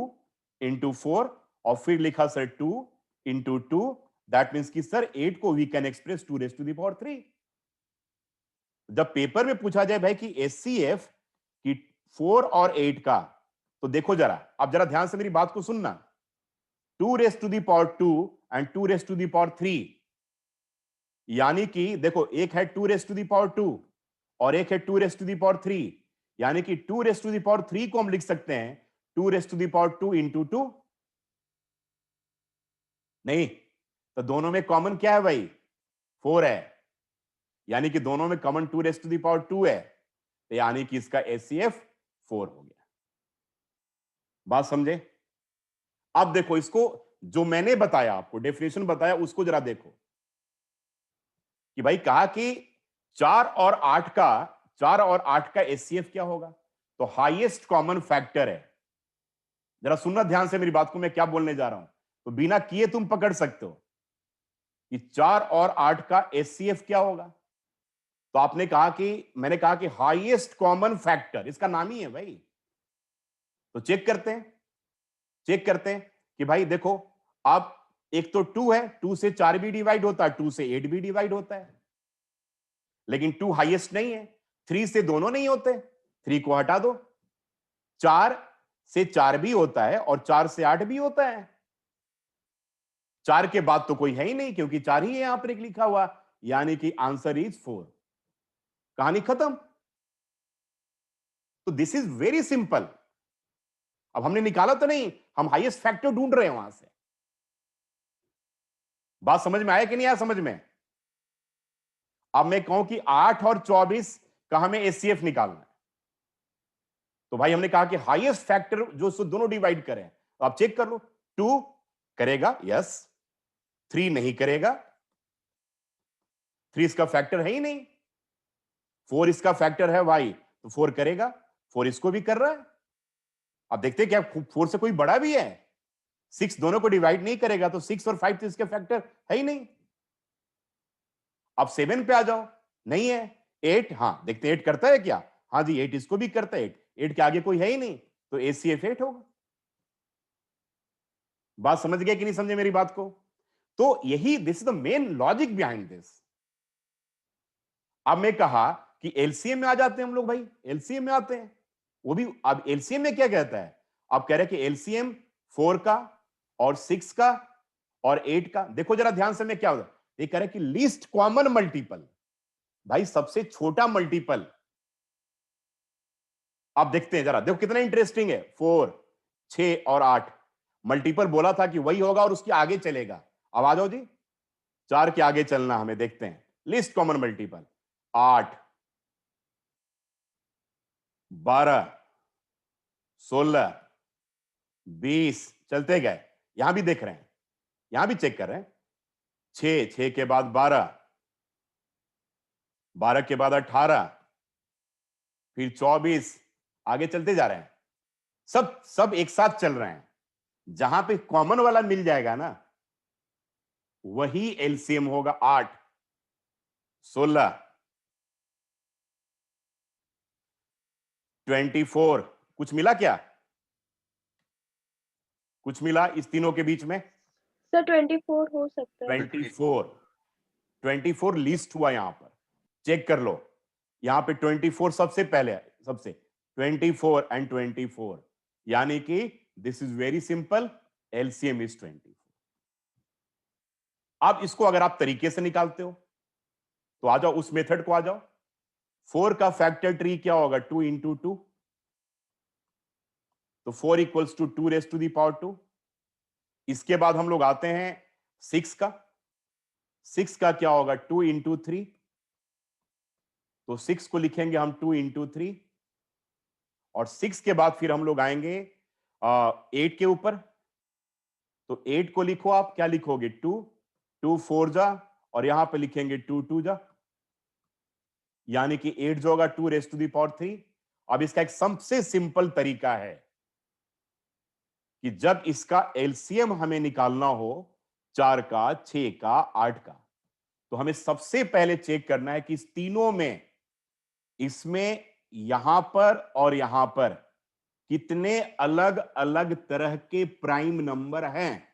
इंटू 4 और फिर लिखा सर 2 इंटू 2, दैट मीन्स कि सर 8 को we can express 2 raise to the power 3। जब पेपर में पूछा जाए भाई कि एचसीएफ की 4 और 8 का, तो देखो जरा, अब जरा ध्यान से मेरी बात को सुनना। 2 raise to the power 2 and 2 raise to the power 3, यानी कि देखो एक है 2 रेज टू द पावर 2 और एक है 2 रेज टू द पावर 3, यानी कि 2 रेज टू द पावर 3 को हम लिख सकते हैं 2 raise to the power 2 into 2। नहीं, तो दोनों में कॉमन क्या है भाई, 4 है, यानी कि दोनों में common 2 raise to the power 2 है, तो यानी कि इसका एचसीएफ 4 हो गया। बात समझे। अब देखो इसको, जो मैंने बताया आपको डेफिनेशन बताया उसको जरा देखो कि भाई कहा कि 4 और 8 का एचसीएफ क्या होगा, तो हाईएस्ट कॉमन फैक्टर है। जरा सुनना ध्यान से मेरी बात को, मैं क्या बोलने जा रहा हूं, तो बिना किए तुम पकड़ सकते हो कि 4 और 8 का एचसीएफ क्या होगा। तो आपने कहा कि, मैंने कहा कि हाईएस्ट कॉमन फैक्टर, इसका नाम ही है भाई। तो चेक करते हैं कि भाई देखो, अब एक तो 2 है, 2 से 4 भी डिवाइड होता है, 2 से 8 भी डिवाइड होता है, लेकिन 2 हाईएस्ट नहीं है। 3 से दोनों नहीं होते, 3 को हटा दो। 4 से 4 भी होता है और 4 से 8 भी होता है। 4 के बाद तो कोई है ही नहीं, क्योंकि 4 ही है यहां पर एक लिखा हुआ, यानी कि आंसर इज 4। कहानी खत्म। तो दिस इज वेरी सिंपल। अब हमने निकाला तो नहीं, हम हाईएस्ट फैक्टर ढूंढ रहे हैं वहां से। बात समझ में आया कि नहीं आया समझ में। अब मैं कहूं कि 8 और 24 का हमें एचसीएफ निकालना है, तो भाई हमने कहा कि हाईएस्ट फैक्टर जो दोनों डिवाइड करें, तो आप चेक कर लो। 2 करेगा, यस। 3 नहीं करेगा, 3 इसका फैक्टर है ही नहीं। 4 इसका फैक्टर है भाई, तो 4 करेगा, 4 इसको भी कर रहा है। अब देखते हैं क्या 4 से कोई बड़ा भी है। 6 दोनों को डिवाइड नहीं करेगा, तो 6 और 5 तो इसके फैक्टर है ही नहीं। अब 7 पे आ जाओ, नहीं है। 8, हाँ देखते हैं 8 करता है क्या, हाँ जी 8 इसको भी करता है। 8 के आगे कोई है ही नहीं, तो एचसीएफ 8 होगा। बात समझ गए कि नहीं समझे मेरी बात को। तो यही, this is the main logic behind this. अब मैं कहा कि एलसीएम में आ जाते हैं हम लोग भाई, एलसीएम में आते हैं वो भी। अब एलसीएम में क्या कहता है, अब कह रहे हैं कि एलसीएम 4 का और 6 का और 8 का। देखो जरा ध्यान से, मैं क्या होता, ये कह रहे हैं कि लीस्ट कॉमन मल्टीपल। भाई सबसे छोटा मल्टीपल आप देखते हैं जरा, देखो कितना इंटरेस्टिंग है। 4, 6 और 8 मल्टीपल बोला था कि वही होगा और उसके आगे चलेगा। अब आ जाओ जी, 4 के आगे चलना हमें, देखते हैं लिस्ट कॉमन मल्टीपल। 8, 12, 16, 20, चलते गए। यहां भी देख रहे हैं, यहां भी चेक कर रहे हैं। 6 के बाद 12, 12 के बाद 18, फिर 24, आगे चलते जा रहे हैं। सब सब एक साथ चल रहे हैं। जहां पे कॉमन वाला मिल जाएगा ना, वही एलसीएम होगा। 8, 16, 24, कुछ मिला क्या? कुछ मिला इस तीनों के बीच में? सर 24 हो सकता है। 24, 24 लिस्ट हुआ यहां पर, चेक कर लो। यहां पे 24 सबसे पहले है, सबसे 24 एंड 24, यानी कि this is very simple, LCM is 24। अब इसको अगर आप तरीके से निकालते हो तो आ जाओ, उस मेथड को आ जाओ। 4 का फैक्टर ट्री क्या होगा? 2 इंटू 2, तो 4 equals to 2 raise to the power 2। इसके बाद हम लोग आते हैं 6 का। 6 का क्या होगा? 2 इंटू 3, तो 6 को लिखेंगे हम 2 इंटू 3। और 6 के बाद फिर हम लोग आएंगे 8 के ऊपर, तो 8 को लिखो आप, क्या लिखोगे? 2, 2 4 जा, और यहां पे लिखेंगे 2 2 जा, यानी कि 8 जो होगा 2 रेस टू दी पावर 3। अब इसका एक सबसे सिंपल तरीका है कि जब इसका एलसीएम हमें निकालना हो, 4 का, 6 का, 8 का, तो हमें सबसे पहले चेक करना है कि इस तीनों में, इसमें यहां पर और यहां पर कितने अलग अलग तरह के प्राइम नंबर हैं।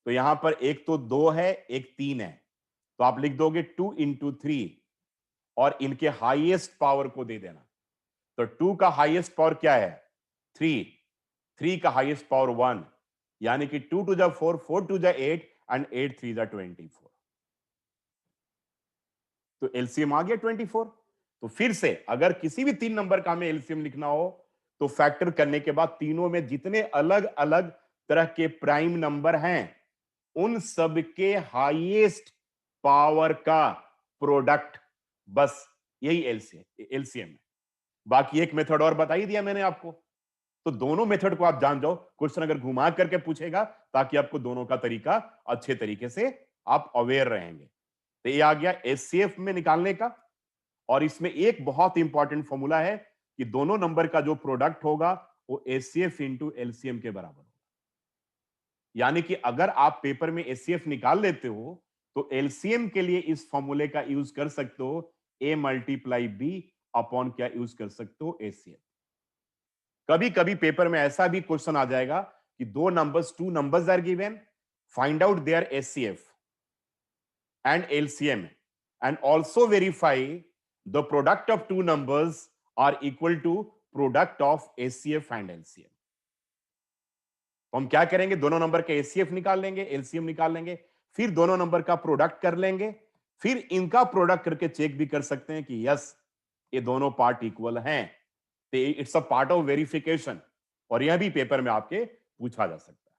तो यहां पर एक तो 2 है, एक 3 है, तो आप लिख दोगे 2 इंटू 3 और इनके हाईएस्ट पावर को दे देना। तो 2 का हाईएस्ट पावर क्या है? 3, 3 का हाईएस्ट पावर 1, यानी कि 2 टू जा 4, 4 टू जा 8 एंड 8 3 जा 24। तो एलसीएम आ गया 24। तो फिर से अगर किसी भी 3 नंबर का हमें एलसीएम लिखना हो, तो फैक्टर करने के बाद तीनों में जितने अलग अलग तरह के प्राइम नंबर हैं, उन सब के हाईएस्ट पावर का प्रोडक्ट, बस यही एलसीएम है। बाकी एक मेथड और बता ही दिया मैंने आपको, तो दोनों मेथड को आप जान जाओ। क्वेश्चन अगर घुमा करके पूछेगा, ताकि आपको दोनों का तरीका अच्छे तरीके से आप अवेयर रहेंगे। तो ये आ गया एचसीएफ में निकालने का। और इसमें एक बहुत इंपॉर्टेंट फॉर्मूला है कि दोनों नंबर का जो प्रोडक्ट होगा वो एचसीएफ इंटू एलसीएम के बराबर होगा। यानी कि अगर आप पेपर में एचसीएफ निकाल लेते हो, तो एलसीएम के लिए इस फॉर्मूले का यूज कर सकते हो, ए मल्टीप्लाई बी अपॉन क्या यूज कर सकते हो? एचसीएफ। कभी कभी पेपर में ऐसा भी क्वेश्चन आ जाएगा कि two numbers are given, find out their HCF and LCM and also verify the product of two numbers are equal to product of HCF and LCM। तो हम क्या करेंगे? दोनों नंबर के HCF निकाल लेंगे, LCM निकाल लेंगे, फिर दोनों नंबर का प्रोडक्ट कर लेंगे, फिर इनका प्रोडक्ट करके चेक भी कर सकते हैं कि यस, ये दोनों पार्ट इक्वल हैं। तो it's a part of verification, और यह भी पेपर में आपके पूछा जा सकता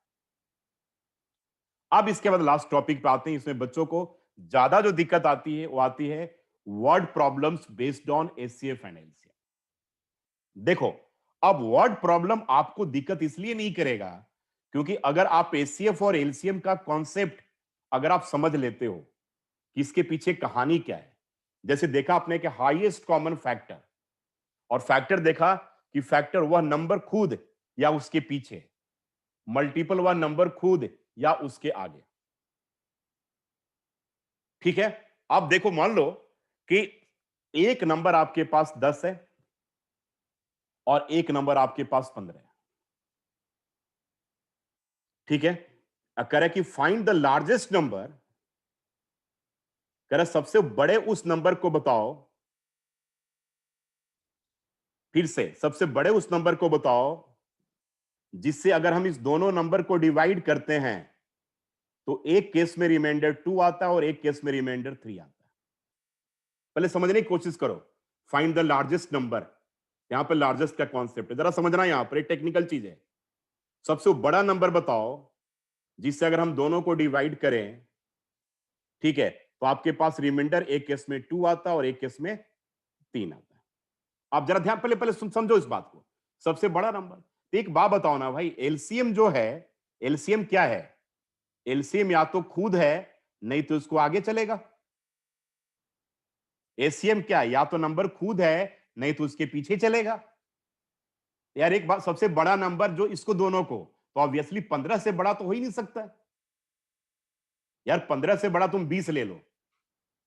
है। अब इसके बाद लास्ट टॉपिक पे आते हैं। इसमें बच्चों को ज्यादा जो दिक्कत आती है वो आती है word problems based on HCF and LCM. देखो, अब वर्ड प्रॉब्लम आपको दिक्कत इसलिए नहीं करेगा क्योंकि अगर आप एचसीएफ और एलसीएम का कॉन्सेप्ट अगर आप समझ लेते हो कि इसके पीछे कहानी क्या है, जैसे देखा आपने कि हाईएस्ट कॉमन फैक्टर, और फैक्टर देखा कि फैक्टर वह नंबर खुद या उसके पीछे, मल्टीपल वह नंबर खुद या उसके आगे। ठीक है। अब देखो, मान लो कि एक नंबर आपके पास 10 है और एक नंबर आपके पास 15 है। ठीक है। कह रहा कि फाइंड द लार्जेस्ट नंबर, कह रहा सबसे बड़े उस नंबर को बताओ। फिर से सबसे बड़े उस नंबर को बताओ जिससे अगर हम इस दोनों नंबर को डिवाइड करते हैं तो एक केस में रिमाइंडर 2 आता है और एक केस में रिमाइंडर 3 आता है। पहले समझने की कोशिश करो। फाइंड द लार्जेस्ट नंबर, यहां पर लार्जेस्ट का कॉन्सेप्ट है, जरा समझना। यहां पर एक टेक्निकल चीज है। सबसे बड़ा नंबर बताओ जिससे अगर हम दोनों को डिवाइड करें, ठीक है, तो आपके पास रिमाइंडर एक केस में 2 आता है और एक केस में 3 आता है। आप जरा ध्यान, पहले पहले समझो इस बात को। सबसे बड़ा नंबर, तो एक बात बताओ ना भाई, एलसीएम जो है, एलसीएम क्या है? एलसीएम या तो खुद है, नहीं तो उसको आगे चलेगा। एसीएम क्या है? या तो नंबर खुद है, नहीं तो उसके पीछे चलेगा। यार एक बात, सबसे बड़ा नंबर जो इसको दोनों को, तो ऑब्वियसली 15 से बड़ा तो हो ही नहीं सकता। यार 15 से बड़ा तुम 20 ले लो,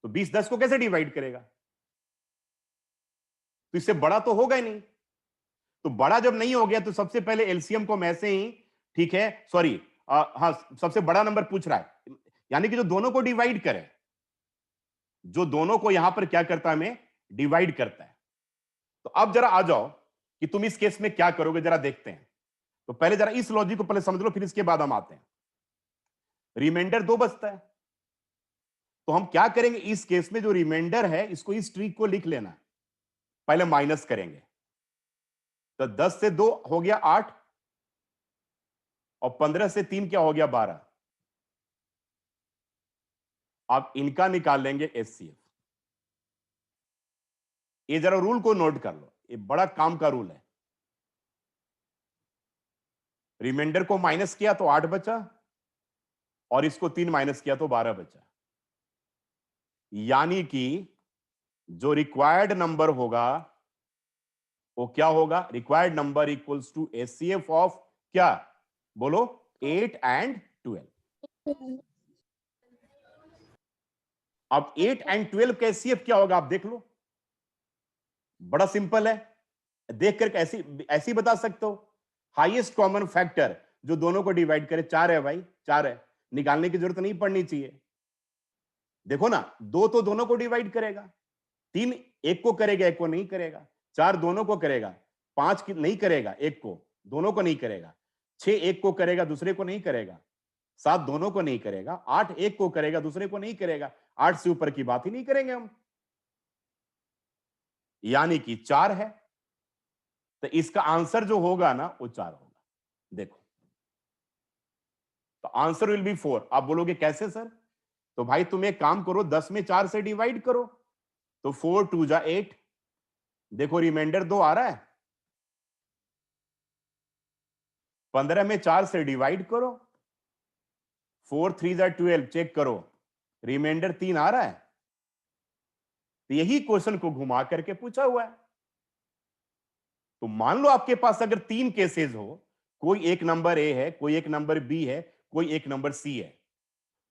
तो 20 10 को कैसे डिवाइड करेगा? तो इससे बड़ा तो होगा ही नहीं। तो बड़ा जब नहीं हो गया तो सबसे पहले एलसीएम को हम ऐसे ही, ठीक है, सॉरी, हाँ, सबसे बड़ा नंबर पूछ रहा है, यानी कि जो दोनों को डिवाइड करे, जो दोनों को यहां पर क्या करता है, हमें डिवाइड करता है। तो अब जरा आ जाओ कि तुम इस केस में क्या करोगे, जरा देखते हैं। तो पहले जरा इस लॉजिक को पहले समझ लो, फिर इसके बाद हम आते हैं। रिमाइंडर 2 बचता है, तो हम क्या करेंगे इस केस में, जो रिमाइंडर है इसको, इस ट्रिक को लिख लेना। पहले माइनस करेंगे, तो 10 से 2 हो गया 8, और 15 से 3 क्या हो गया 12। आप इनका निकाल लेंगे एचसीएफ। ये जरा रूल को नोट कर लो, ये बड़ा काम का रूल है। रिमाइंडर को माइनस किया तो 8 बचा, और इसको 3 माइनस किया तो 12 बचा। यानी कि जो रिक्वायर्ड नंबर होगा वो क्या होगा? Required number equals to HCF of क्या? बोलो, 8 एंड 12। अब 8 एंड 12 का एचसीएफ क्या होगा, आप देख लो। बड़ा सिंपल है, देख करके ऐसी ऐसी बता सकते हो। हाईएस्ट कॉमन फैक्टर जो दोनों को डिवाइड करे 4 है भाई, 4 है, निकालने की जरूरत नहीं पड़नी चाहिए। देखो ना, 2 तो दोनों को डिवाइड करेगा, 3 एक को करेगा, एक को नहीं करेगा, 4 दोनों को करेगा, 5 की नहीं करेगा, एक को, दोनों को नहीं करेगा, 6 एक को करेगा, दूसरे को नहीं करेगा, 7 दोनों को नहीं करेगा, 8 एक को करेगा, दूसरे को नहीं करेगा, 8 से ऊपर की बात ही नहीं करेंगे हम। यानी कि 4 है, तो इसका आंसर जो होगा ना वो 4 होगा। देखो, तो आंसर विल बी 4। आप बोलोगे कैसे सर? तो भाई तुम एक काम करो, 10 में 4 से डिवाइड करो, तो 4 2 जा 8। देखो रिमाइंडर 2 आ रहा है, 15 में 4 से डिवाइड करो, 4 3 जा 12, चेक करो, रिमाइंडर 3 आ रहा है। तो यही क्वेश्चन को घुमा करके पूछा हुआ है। तो मान लो आपके पास अगर 3 केसेस हो, कोई एक नंबर ए है, कोई एक नंबर बी है, कोई एक नंबर सी है,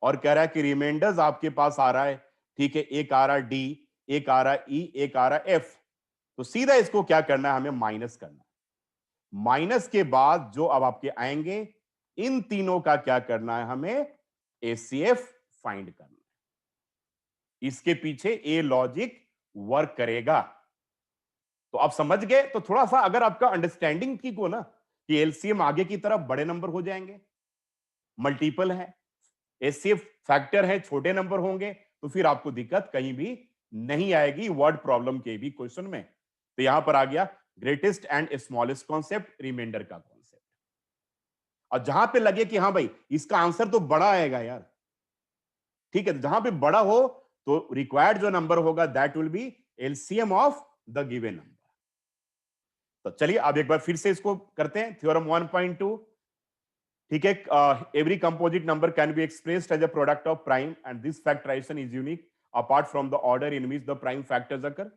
और कह रहा है कि रिमाइंडर्स आपके पास आ रहा है, ठीक है, एक आ रहा है डी, एक आ रहा है ई, एक आ रहा है एफ। तो सीधा इसको क्या करना है, हमें माइनस करना है। माइनस के बाद जो अब आपके आएंगे, इन तीनों का क्या करना है, हमें एचसीएफ फाइंड करना है। इसके पीछे ए लॉजिक वर्क करेगा। तो आप समझ गए। तो थोड़ा सा अगर आपका अंडरस्टैंडिंग ठीक हो ना, कि एलसीएम आगे की तरफ बड़े नंबर हो जाएंगे, मल्टीपल है, एचसीएफ फैक्टर है, छोटे नंबर होंगे, तो फिर आपको दिक्कत कहीं भी नहीं आएगी वर्ड प्रॉब्लम के भी क्वेश्चन में। तो यहां पर आ गया greatest and smallest concept, remainder का कॉन्सेप्ट। और जहां पे लगे कि हाँ भाई इसका आंसर तो बड़ा आएगा यार, ठीक है, तो जहां पे बड़ा हो तो रिक्वायर्ड जो नंबर होगा that will be LCM of the given number. तो चलिए अब एक बार फिर से इसको करते हैं, थ्योरम 1.2। ठीक है, every composite number can be expressed as a product of prime and this factorisation is unique apart from the order in which the prime factors occur.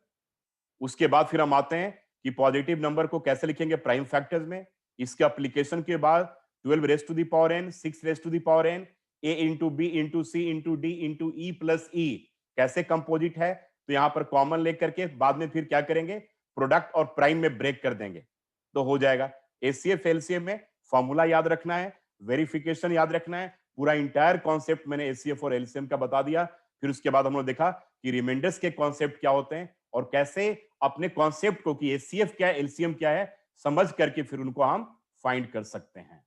उसके बाद फिर हम आते हैं कि पॉजिटिव नंबर को कैसे लिखेंगे प्राइम फैक्टर्स में। इसके एप्लीकेशन के बाद 12 raise to the power n, 6 raise to the power n, a into b into c into d into e plus e कैसे कंपोजिट है। तो यहां पर कॉमन लेकर के बाद में फिर क्या करेंगे, प्रोडक्ट और प्राइम में ब्रेक कर देंगे, तो हो जाएगा। एचसीएफ एलसीएम में फॉर्मूला याद रखना है, वेरिफिकेशन याद रखना है, पूरा इंटायर कॉन्सेप्ट मैंने एचसीएफ और एलसीएम का बता दिया। फिर उसके बाद हम लोग देखा कि रिमाइंडर्स के कॉन्सेप्ट क्या होते हैं और कैसे अपने कॉन्सेप्ट को कि एचसीएफ क्या है, एलसीएम क्या है, समझ करके फिर उनको हम फाइंड कर सकते हैं।